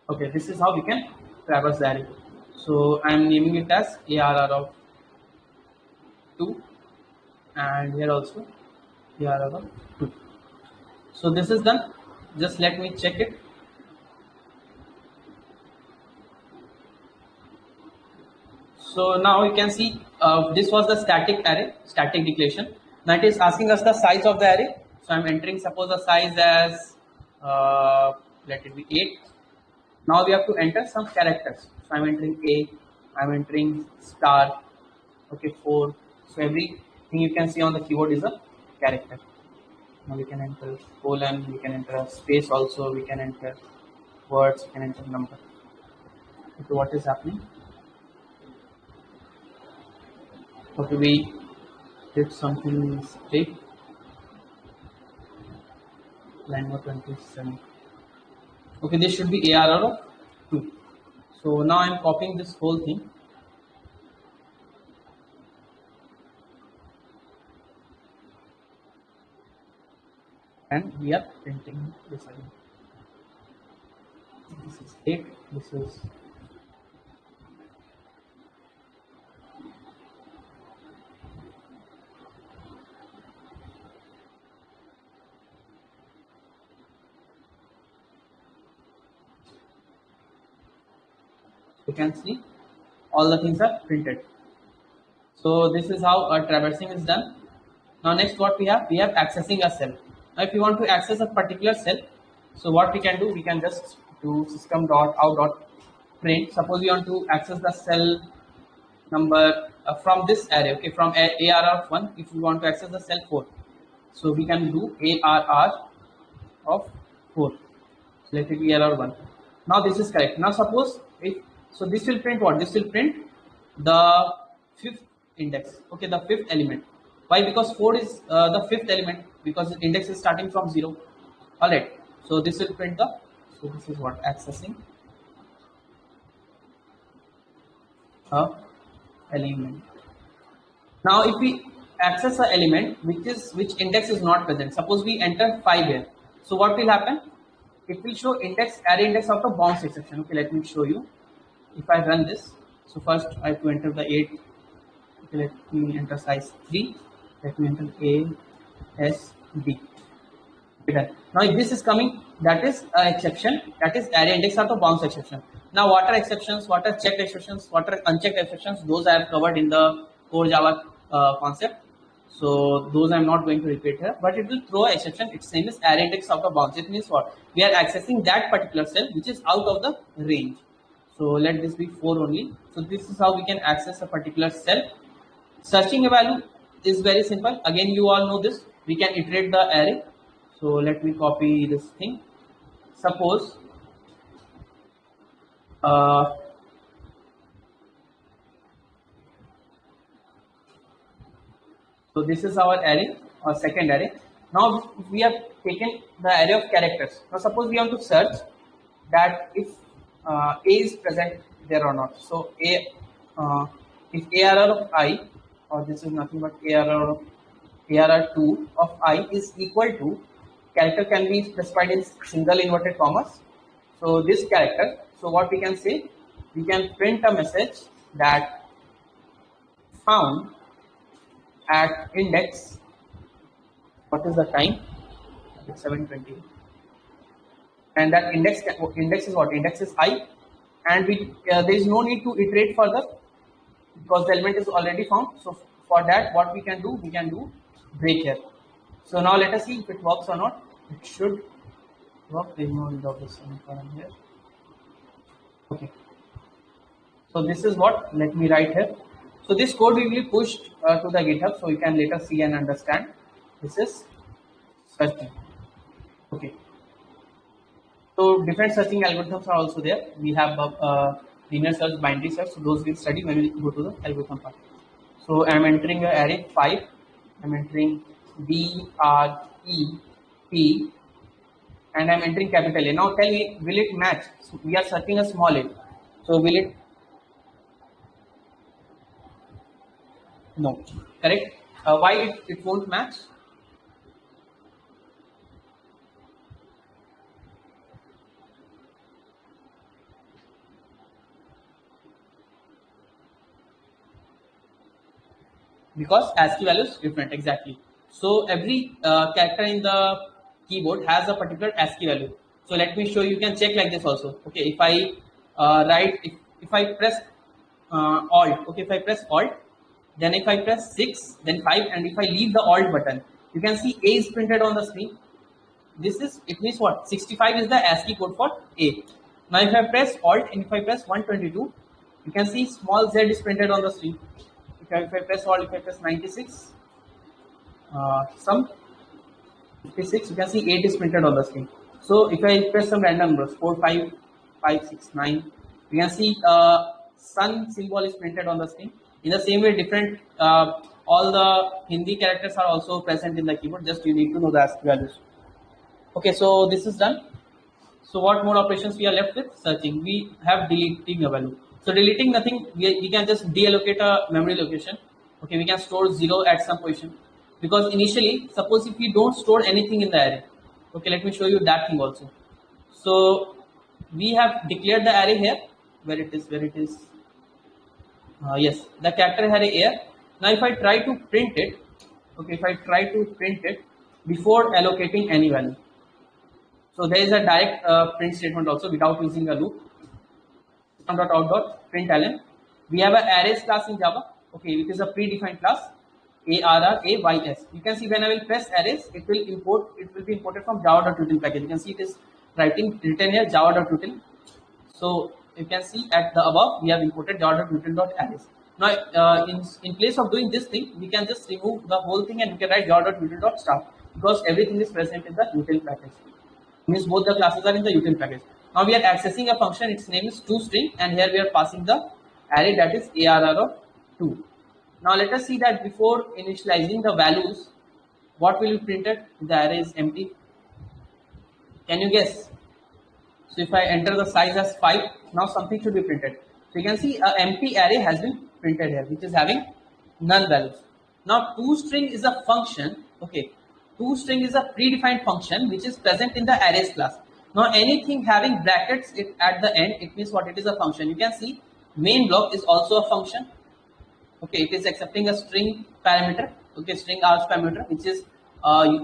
Okay, this is how we can traverse the array. So I am naming it as ARR of 2 and here also ARR of 2. So this is done. Just let me check it. So now you can see this was the static array, static declaration. Now it is asking us the size of the array. So I'm entering suppose the size as let it be 8. Now we have to enter some characters. So I'm entering A, I'm entering star, okay 4. So everything you can see on the keyboard is a character. Now we can enter colon, we can enter a space also, we can enter words, we can enter number. Okay, what is happening? Okay, we did something mistake. Line number 27. Okay, this should be ARR of 2. So now I am copying this whole thing. And we are printing this again. This is 8, this is you can see all the things are printed. So this is how traversing is done. Now next what we have accessing a cell. Now if you want to access a particular cell, so what we can do, we can just do system.out.print. Suppose we want to access the cell number from this array, okay, from ARR of 1, if we want to access the cell 4. So we can do ARR of 4. So let it be ARR 1. Now this is correct. Now suppose if so this will print what? This will print the 5th index, okay, the 5th element. Why? Because 4 is the 5th element because the index is starting from 0. Alright, so this will print the, so this is what accessing a element. Now if we access a element which index is not present, suppose we enter 5 here, so what will happen? It will show array index of the bounds exception. Okay, let me show you. If I run this, so first I have to enter the 8. Okay, let me enter size 3. Let me enter A, S, B. Okay, done. Now if this is coming, that is exception, that is array index of the bounds exception. Now what are exceptions, what are checked exceptions, what are unchecked exceptions, those I have covered in the core Java concept. So those I am not going to repeat here, but it will throw an exception. Its name is array index of the bounds. It means what? We are accessing that particular cell which is out of the range. So let this be 4 only. So this is how we can access a particular cell. Searching a value is very simple. Again, you all know this. We can iterate the array. So let me copy this thing. Suppose so this is our array or second array. Now we have taken the array of characters. Now suppose we want to search that if A is present there or not. So if ARR of I, or this is nothing but ARR2 of I is equal to, character can be specified in single inverted commas. So this character, so what we can say, we can print a message that found at index, what is the time? It's 7:20. And that index is what? Index is I, and there is no need to iterate further because the element is already found. So for that, what we can do break here. So now let us see if it works or not. It should work. There is no need of this column here. Okay. So this is what. Let me write here. So this code will be pushed to the GitHub, so you can later see and understand. This is searching. Okay. So different searching algorithms are also there. We have linear search, binary search. So those we'll study when we go to the algorithm part. So I am entering the array 5. I am entering B, R, E, P, and I'm entering capital A. Now tell me, will it match? So we are searching a small a. So will it? No. Correct. Why it won't match? Because ASCII value is different, exactly. So every character in the keyboard has a particular ASCII value. So let me show you. You can check like this also. Okay, if I write, if I press Alt, okay, if I press Alt, then if I press 6, then 5, and if I leave the Alt button, you can see A is printed on the screen. This is, it means what? 65 is the ASCII code for A. Now if I press Alt and if I press 122, you can see small z is printed on the screen. If I press Alt, if I press 96, some 56, you can see 8 is printed on the screen. So if I press some random numbers, 4, 5, 5, 6, 9, you can see sun symbol is printed on the screen. In the same way, different all the Hindi characters are also present in the keyboard. Just you need to know the ASCII values. Okay, so this is done. So what more operations we are left with? Searching. We have deleting a value. So deleting nothing, we can just deallocate a memory location. Okay, we can store 0 at some position. Because initially, suppose if we don't store anything in the array. Okay, let me show you that thing also. So we have declared the array here. Where it is. Yes, the character array here. Now if I try to print it, okay, if I try to print it before allocating any value. So there is a direct print statement also without using a loop. System.out.println. We have an arrays class in Java. Okay, which is a predefined class. ARRAYS. You can see when I will press arrays, it will be imported from java.util package. You can see it is written here java.util. So you can see at the above we have imported java.util.arrays. Now in place of doing this thing, we can just remove the whole thing and we can write java.util.start because everything is present in the util package. Means both the classes are in the util package. Now we are accessing a function, its name is toString, and here we are passing the array that is ARR of 2. Now let us see that before initializing the values, what will be printed? The array is empty. Can you guess? So if I enter the size as 5, now something should be printed. So you can see an empty array has been printed here, which is having none values. Now toString is a function, okay. ToString is a predefined function which is present in the arrays class. Now anything having brackets at the end, it means what? It is a function. You can see main block is also a function. Okay, it is accepting a string parameter, okay, string args parameter, which is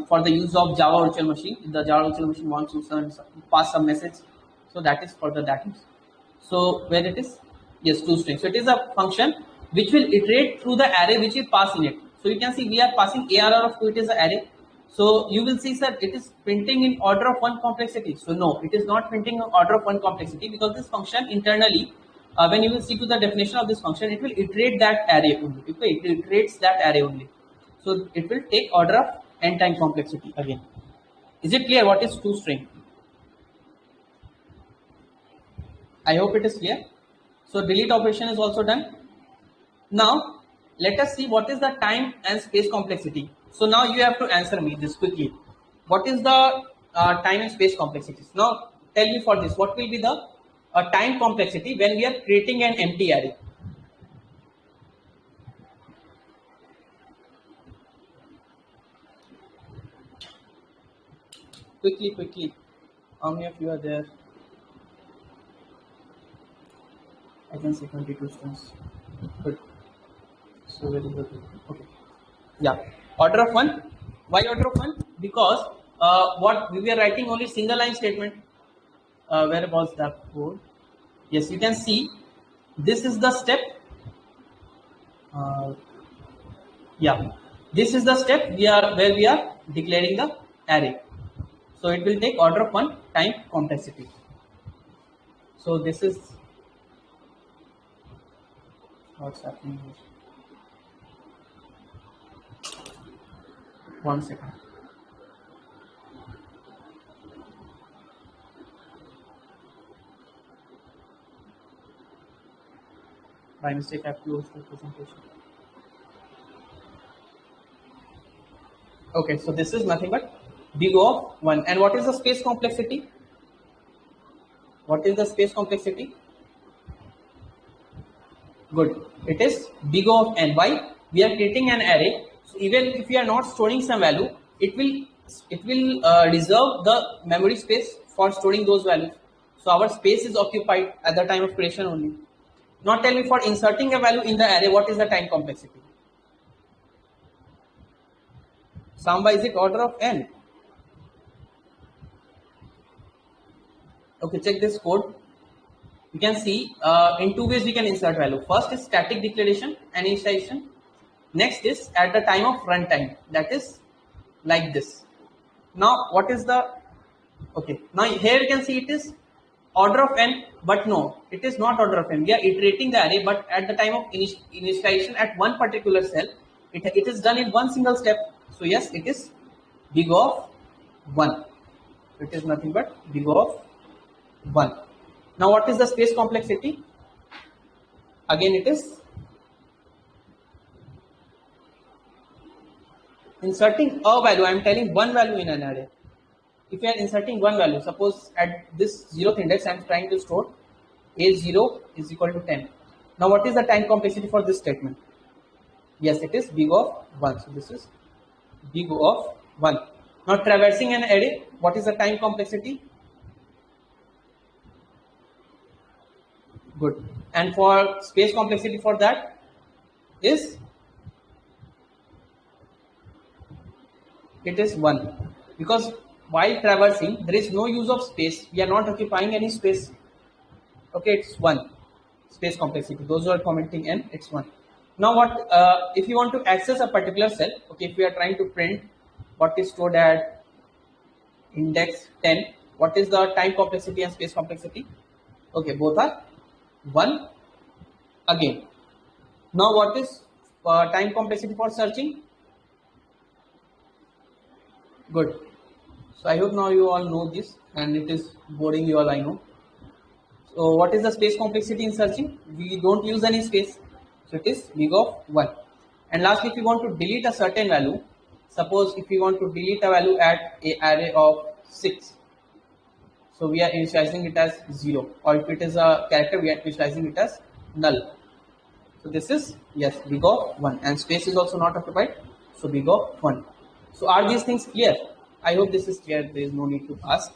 for the use of Java virtual machine. If the Java virtual machine wants to pass some message, so that is for that use. So where it is? Yes, toString. So it is a function which will iterate through the array which is passed in it. So you can see we are passing ARR of 2, it is an array. So you will see, sir, it is printing in order of 1 complexity. So no, it is not printing in order of 1 complexity because this function internally, when you will see to the definition of this function, it will iterate that array only. Okay, it iterates that array only. So it will take order of n time complexity again. Is it clear what is toString? I hope it is clear. So delete operation is also done. Now let us see what is the time and space complexity. So now you have to answer me this quickly. What is the time and space complexities? Now tell me for this, what will be the time complexity when we are creating an empty array? Quickly. How many of you are there? I can see 22 students. Good. So very good. Okay. Yeah. Order of 1. Why order of 1? Because what we were writing only single line statement. Where was that code? Yes, you can see this is the step. Yeah, this is the step where we are declaring the array. So it will take order of 1 time complexity. So this is what's happening here. 1 second. By mistake I have closed the presentation. Okay, so this is nothing but big O of 1. And what is the space complexity? What is the space complexity? Good. It is big O of n. Why? We are creating an array. So even if we are not storing some value, it will reserve the memory space for storing those values. So our space is occupied at the time of creation only. Now tell me, for inserting a value in the array, what is the time complexity? Samba, is it order of n? Okay, check this code. You can see in two ways we can insert value. First is static declaration and initialization. Next is at the time of runtime, that is like this. Now what is the, okay, now here you can see it is order of n, but no, it is not order of n. We are iterating the array, but at the time of initialization at one particular cell, it is done in one single step. So yes, it is big O of 1. It is nothing but big O of 1. Now what is the space complexity? Again it is inserting a value. I am telling one value in an array. If you are inserting one value, suppose at this 0th index I am trying to store a0 is equal to 10. Now what is the time complexity for this statement? Yes, it is big O of 1. So this is big O of 1. Now traversing an array, what is the time complexity? Good. And for space complexity for that is, it is 1, because while traversing there is no use of space. We are not occupying any space. Okay, it's 1 space complexity. Those who are commenting n, it's 1. Now what if you want to access a particular cell? Okay, if we are trying to print what is stored at index 10, what is the time complexity and space complexity? Okay, both are 1 again. Now what is time complexity for searching? Good. So I hope now you all know this, and it is boring you all, I know. So what is the space complexity in searching? We don't use any space, so it is big O of 1. And lastly, if you want to delete a certain value, suppose if we want to delete a value at a array of 6, so we are initializing it as 0, or if it is a character, we are initializing it as null. So this is, yes, big O of 1, and space is also not occupied, so big O of 1. So are these things clear? I hope this is clear. There is no need to ask.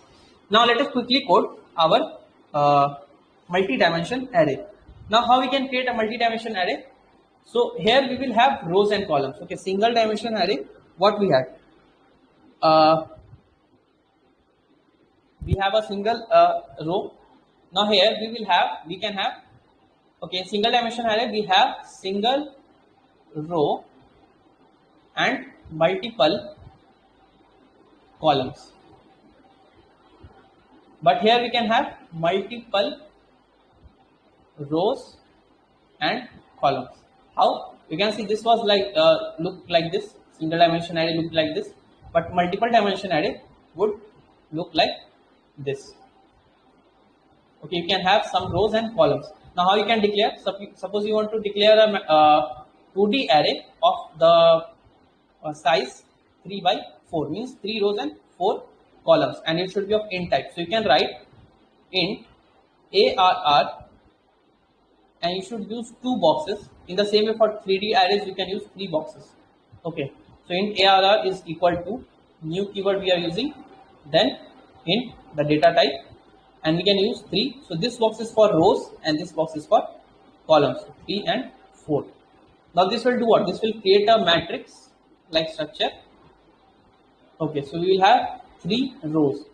Now let us quickly code our multi-dimension array. Now how we can create a multi-dimension array? So here we will have rows and columns. Okay, single dimension array. What we have? We have a single row. Now here we can have. Okay, single dimension array. We have single row and multiple columns, but here we can have multiple rows and columns. How? You can see this was like look like this. Single dimension array look like this, but multiple dimension array would look like this. Okay, you can have some rows and columns. Now how you can declare? Suppose you want to declare a 2D array of the size 3 by 4, means 3 rows and 4 columns, and it should be of int type. So you can write int ARR, and you should use 2 boxes. In the same way for 3D arrays you can use 3 boxes. Okay, so int ARR is equal to new keyword we are using, then int the data type, and we can use 3. So this box is for rows and this box is for columns, 3 and 4. Now this will do what? This will create a matrix like structure. Okay, so we will have 3 rows.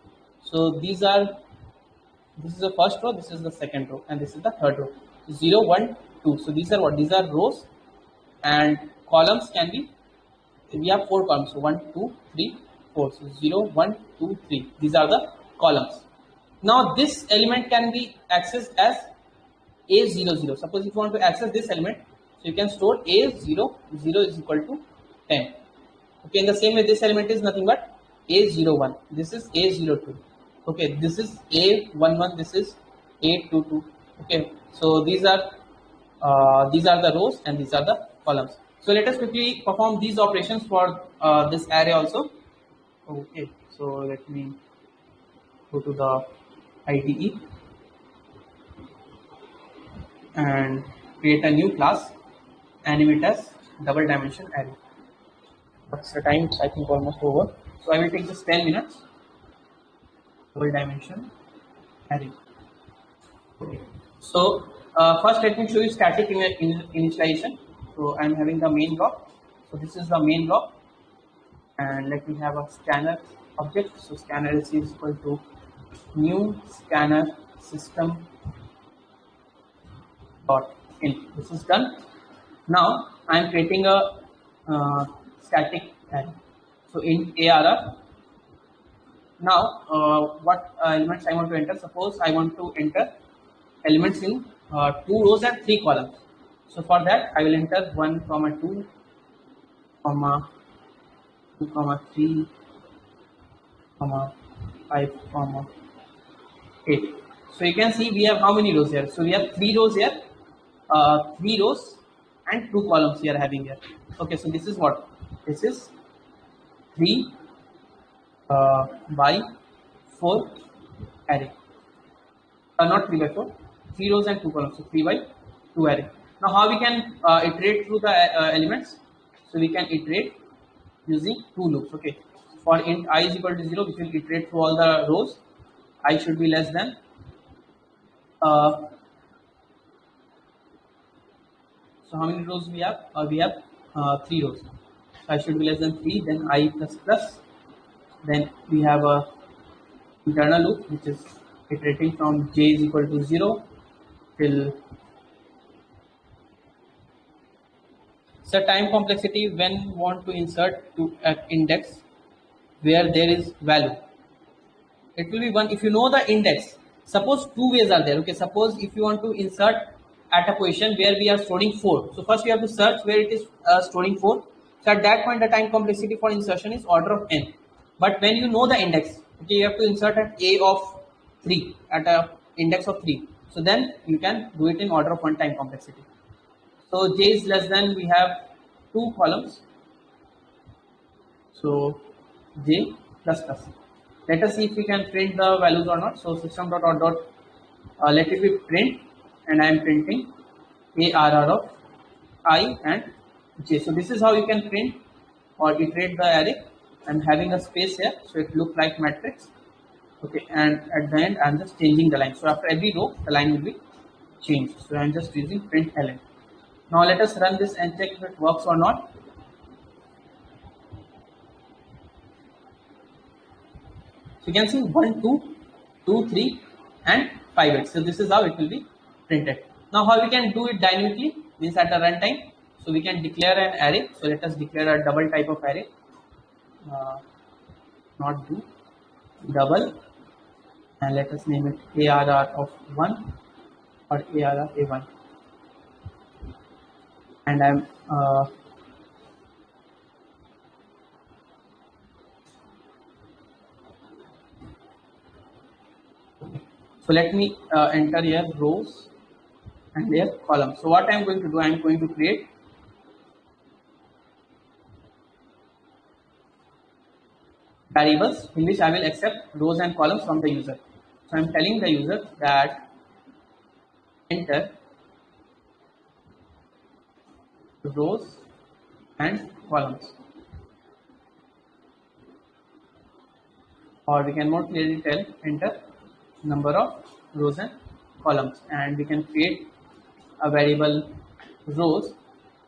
So this is the first row, this is the second row, and this is the third row. 0, 1, 2. So these are what? These are rows, and columns can be, we have 4 columns. So 1, 2, 3, 4. So 0, 1, 2, 3. These are the columns. Now this element can be accessed as A00. Suppose if you want to access this element, so you can store A00 is equal to 10. Okay, in the same way this element is nothing but A01. This is A02. Okay, this is A11. This is A22. Okay, so these are the rows and these are the columns. So let us quickly perform these operations for this array also. Okay, so let me go to the IDE and create a new class, animate as double dimension array. What's the time? I think almost over. So I will take just 10 minutes. Double dimension array. Okay. So first let me show you static initialization. So I'm having the main block. So this is the main block, and let me have a scanner object. So scanner is equal to new scanner system dot in. This is done. Now I am creating a static array. So in ARR. Now what elements I want to enter? Suppose I want to enter elements in 2 rows and 3 columns. So for that I will enter 1, 2, 2, 3, 5, 8. So you can see we have how many rows here? So we have 3 rows here, 3 rows and 2 columns we are having here. Okay, so this is what? This is 3 by 4 array. Not 3 by 4, 3 rows and 2 columns. So 3 by 2 array. Now how we can iterate through the elements? So we can iterate using 2 loops. Okay. For int I is equal to 0, we will iterate through all the rows. I should be less than so how many rows we have? We have 3 rows. So I should be less than 3. Then I plus plus. Then we have a internal loop which is iterating from j is equal to 0 till set time complexity when want to insert to an index where there is value. It will be 1 if you know the index. Suppose 2 ways are there. Okay, suppose if you want to insert at a position where we are storing 4. So first we have to search where it is storing 4. So at that point the time complexity for insertion is order of n. But when you know the index, okay, you have to insert at a of 3 at a index of 3. So then you can do it in order of 1 time complexity. So j is less than, we have 2 columns. So j plus plus. Let us see if we can print the values or not. So system dot out dot let it be print, and I am printing ARR of I and j. So this is how you can print or iterate the array. I'm having a space here, so it looks like matrix. Okay, and at the end I'm just changing the line. So after every row the line will be changed. So I'm just using print ln. Now let us run this and check if it works or not. So you can see 1, 2, 2, 3 and 5, 8. So this is how it will be printed. Now how we can do it dynamically means at a runtime. So we can declare an array. So let us declare a double type of array. Not do double, and let us name it ARR of 1 or ARR A1. And I'm so let me enter here rows and here columns. So what I'm going to do, I'm going to create variables in which I will accept rows and columns from the user. So I'm telling the user that enter rows and columns, or we can more clearly tell enter number of rows and columns, and we can create a variable rows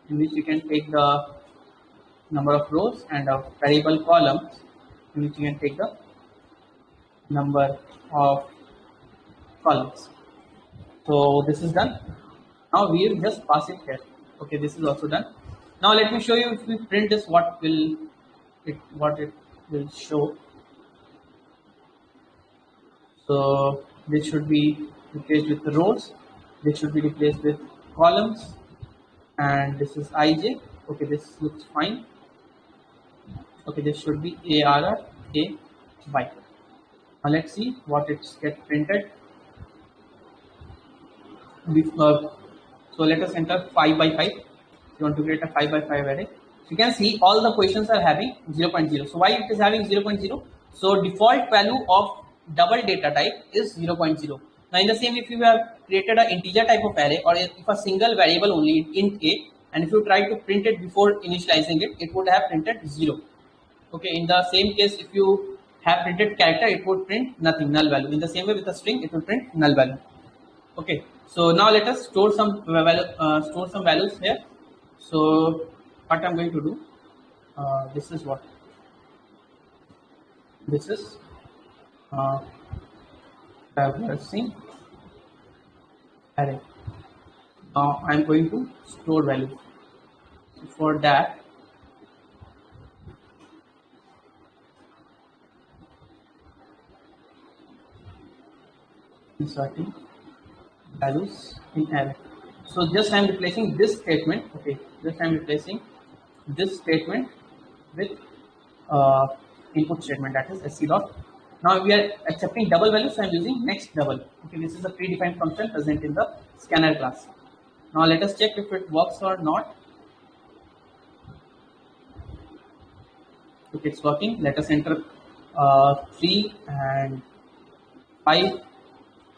in which we can take the number of rows, and a variable columns in which you can take the number of columns. So this is done. Now we will just pass it here. Okay, this is also done. Now let me show you, if we print this, what it will show. So this should be replaced with the rows, this should be replaced with columns, and this is ij. Okay, this looks fine. Okay, this should be ARR A Y. Now let's see what it's get printed. So let us enter 5 by 5. You want to create a 5 by 5 array. you can see all the questions are having 0.0. So why it is having 0.0? So default value of double data type is 0.0. Now in the same, if you have created an integer type of array, or if a single variable only int a, and if you try to print it before initializing it, it would have printed 0. Okay, in the same case, if you have printed character, it would print nothing, null value. In the same way with a string, it will print null value. Okay, so now let us store some values here. So what I'm going to do, this is what this is uh, traversing array. Now I'm going to store value. For that, inserting values in array. So just I'm replacing this statement. Okay, just I'm replacing this statement with input statement, that is sc dot. Now we are accepting double value, so I'm using next double. Okay, this is a predefined function present in the scanner class. Now let us check if it works or not. Okay, it's working. Let us enter 3 and 5.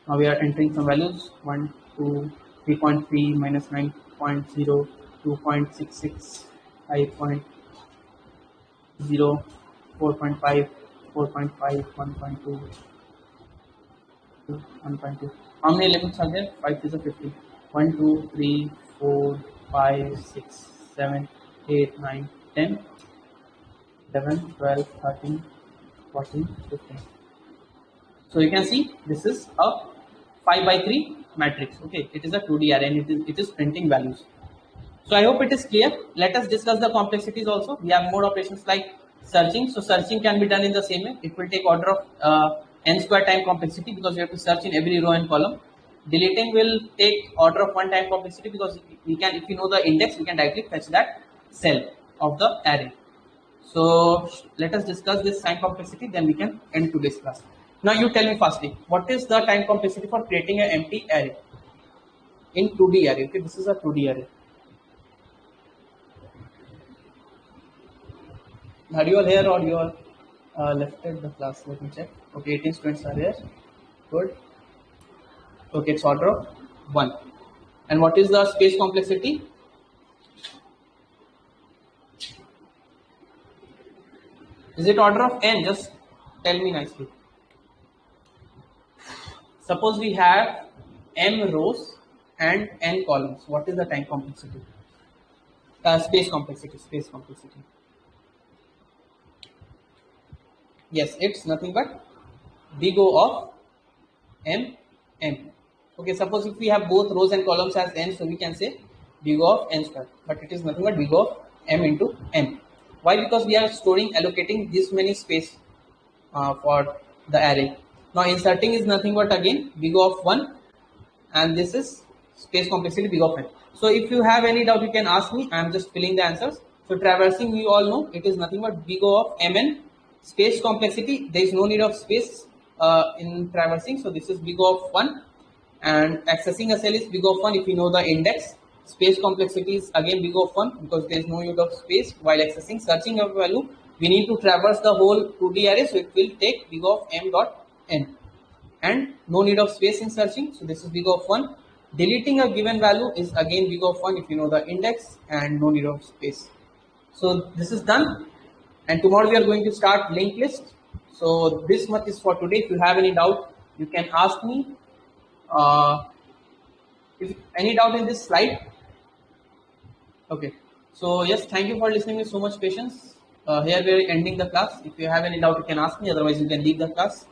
Now we are entering some values: 1, 2, 3.3, minus 9.0, 2.66, 5.0, 4.5, 4.5, 1.2, 1.2. How many elements are there? 5 is a 50. 1, 2, 3, 4, 5, 6, 7, 8, 9, 10, 11, 12, 13, 14, 15. So you can see this is a 5 by 3 matrix. Okay, it is a 2D array and it is printing values. So I hope it is clear. Let us discuss the complexities also. We have more operations like searching. So searching can be done in the same way. It will take order of n square time complexity, because you have to search in every row and column. Deleting will take order of 1 time complexity, because we can, if you know the index, we can directly fetch that cell of the array. So let us discuss this time complexity, then we can end today's class. Now you tell me firstly, what is the time complexity for creating an empty array in 2D array? Okay, this is a 2D array. Are you all here, or you are left at the class? Let me check. Okay, 18 students are here. Good. Okay, it's order of 1. And what is the space complexity? Is it order of n? Just tell me nicely. Suppose we have m rows and n columns. What is the time complexity? Space complexity. Space complexity. Yes, it's nothing but big O of m n. Okay, suppose if we have both rows and columns as n, so we can say big O of n square. But it is nothing but big O of m into n. Why? Because we are allocating this many space for the array. Now inserting is nothing but again big O of 1, and this is space complexity big O of n. So if you have any doubt, you can ask me. I am just filling the answers. So traversing, we all know it is nothing but big O of mn. Space complexity, there is no need of space in traversing, so this is big O of 1, and accessing a cell is big O of 1 if you know the index. Space complexity is again big O of 1 because there is no use of space while accessing. Searching a value, we need to traverse the whole 2D array, so it will take big O of m dot n, and no need of space in searching, so this is big O of 1. Deleting a given value is again big O of 1 if you know the index, and no need of space. So this is done. And tomorrow we are going to start linked list. So this much is for today. If you have any doubt, you can ask me. If any doubt in this slide. Okay. So yes, thank you for listening with so much patience. Here we are ending the class. If you have any doubt, you can ask me. Otherwise, you can leave the class.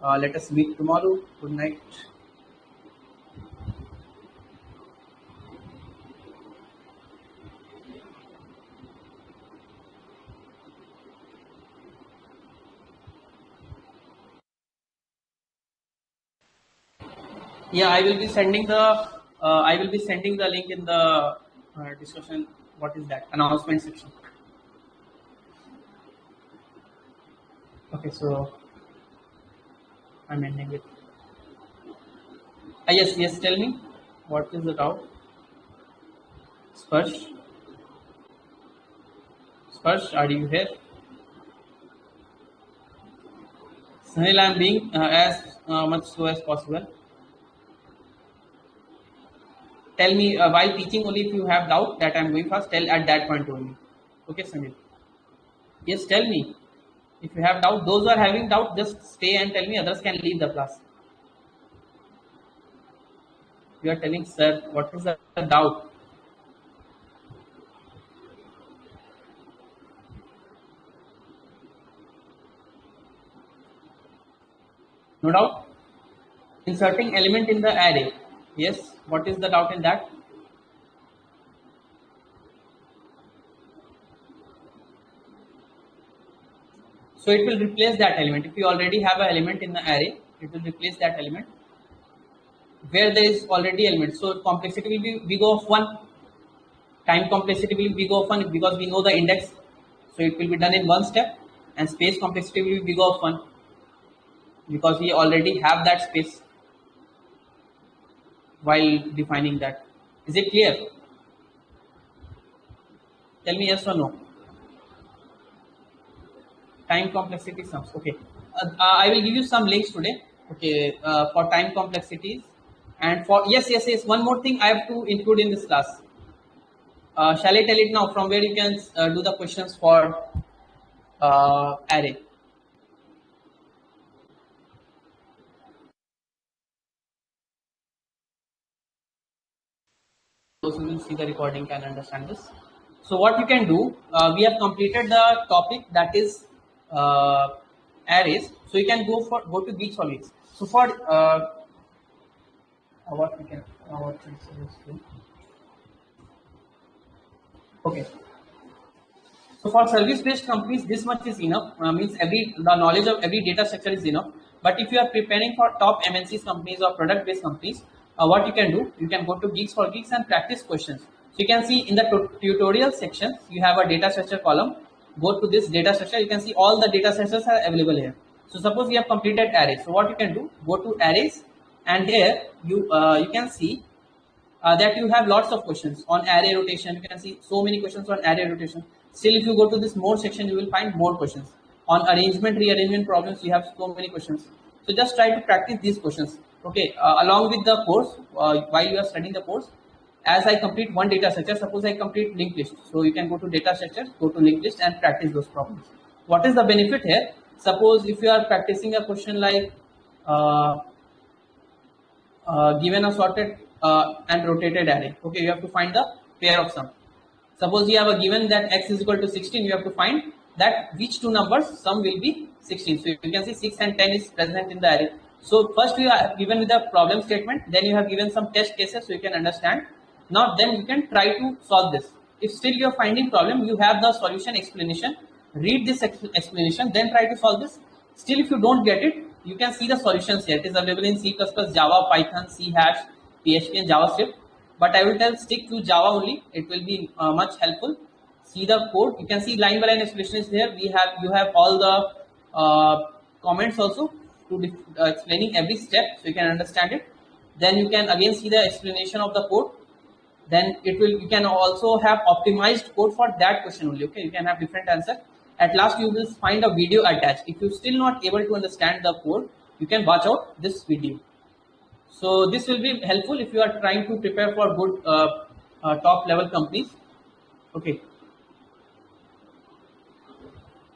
Let us meet tomorrow. Good night. Yeah, I will be sending the link in the discussion. What is that? Announcement section. Okay, so I'm ending it. Yes, tell me. What is the doubt? Sparsh. Sparsh, are you here? Sunil, I am being as much slow as possible. Tell me while teaching only if you have doubt that I am going fast, tell at that point only. Okay, Sunil. Yes, tell me. If you have doubt, those who are having doubt, just stay and tell me, others can leave the class. You are telling, sir, what is the doubt? No doubt? Inserting element in the array. Yes, what is the doubt in that? So it will replace that element. If you already have an element in the array, it will replace that element where there is already element. So complexity will be big of 1. Time complexity will be big of 1 because we know the index. So it will be done in one step. And space complexity will be big of 1 because we already have that space while defining that. Is it clear? Tell me yes or no. Time complexity sums. Okay. I will give you some links today. Okay. For time complexities and for yes. One more thing I have to include in this class. Shall I tell it now from where you can do the questions for array? Those who will see the recording can understand this. So what you can do, we have completed the topic that is arrays. So you can go to Geeksology. So for what we can what we okay. So for service-based companies, this much is enough. Means the knowledge of every data structure is enough. But if you are preparing for top MNCs companies or product-based companies, what you can do, you can go to Geeks for Geeks and practice questions. So you can see in the tutorial section, you have a data structure column. Go to this data structure. You can see all the data structures are available here. So suppose you have completed arrays. So what you can do, go to arrays, and here you can see that you have lots of questions on array rotation. You can see so many questions on array rotation. Still, if you go to this more section, you will find more questions. On arrangement, rearrangement problems, you have so many questions. So just try to practice these questions. Okay, along with the course, while you are studying the course, as I complete one data structure, suppose I complete linked list. So you can go to data structure, go to linked list and practice those problems. What is the benefit here? Suppose if you are practicing a question like given a sorted and rotated array. Okay, you have to find the pair of sum. Suppose you have a given that x is equal to 16, you have to find that which two numbers sum will be 16. So you can see 6 and 10 is present in the array. So first you are given with the problem statement, then you have given some test cases so you can understand. Now then you can try to solve this. If still you are finding problem, you have the solution explanation. Read this explanation, then try to solve this. Still if you don't get it, you can see the solutions here. It is available in C++, Java, Python, C hash, PHP and JavaScript. But I will tell stick to Java only. It will be much helpful. See the code. You can see line by line explanation is there. You have all the comments also to explaining every step so you can understand it. Then you can again see the explanation of the code. Then you can also have optimized code for that question only. Okay, you can have different answer. At last you will find a video attached. If you still not able to understand the code, you can watch out this video. So this will be helpful if you are trying to prepare for good top level companies. Okay.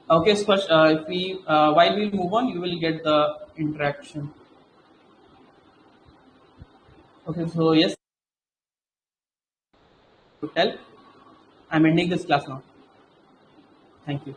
Okay, so first, if we while we move on, you will get the interaction. Okay, so yes, to tell, I'm ending this class now. Thank you.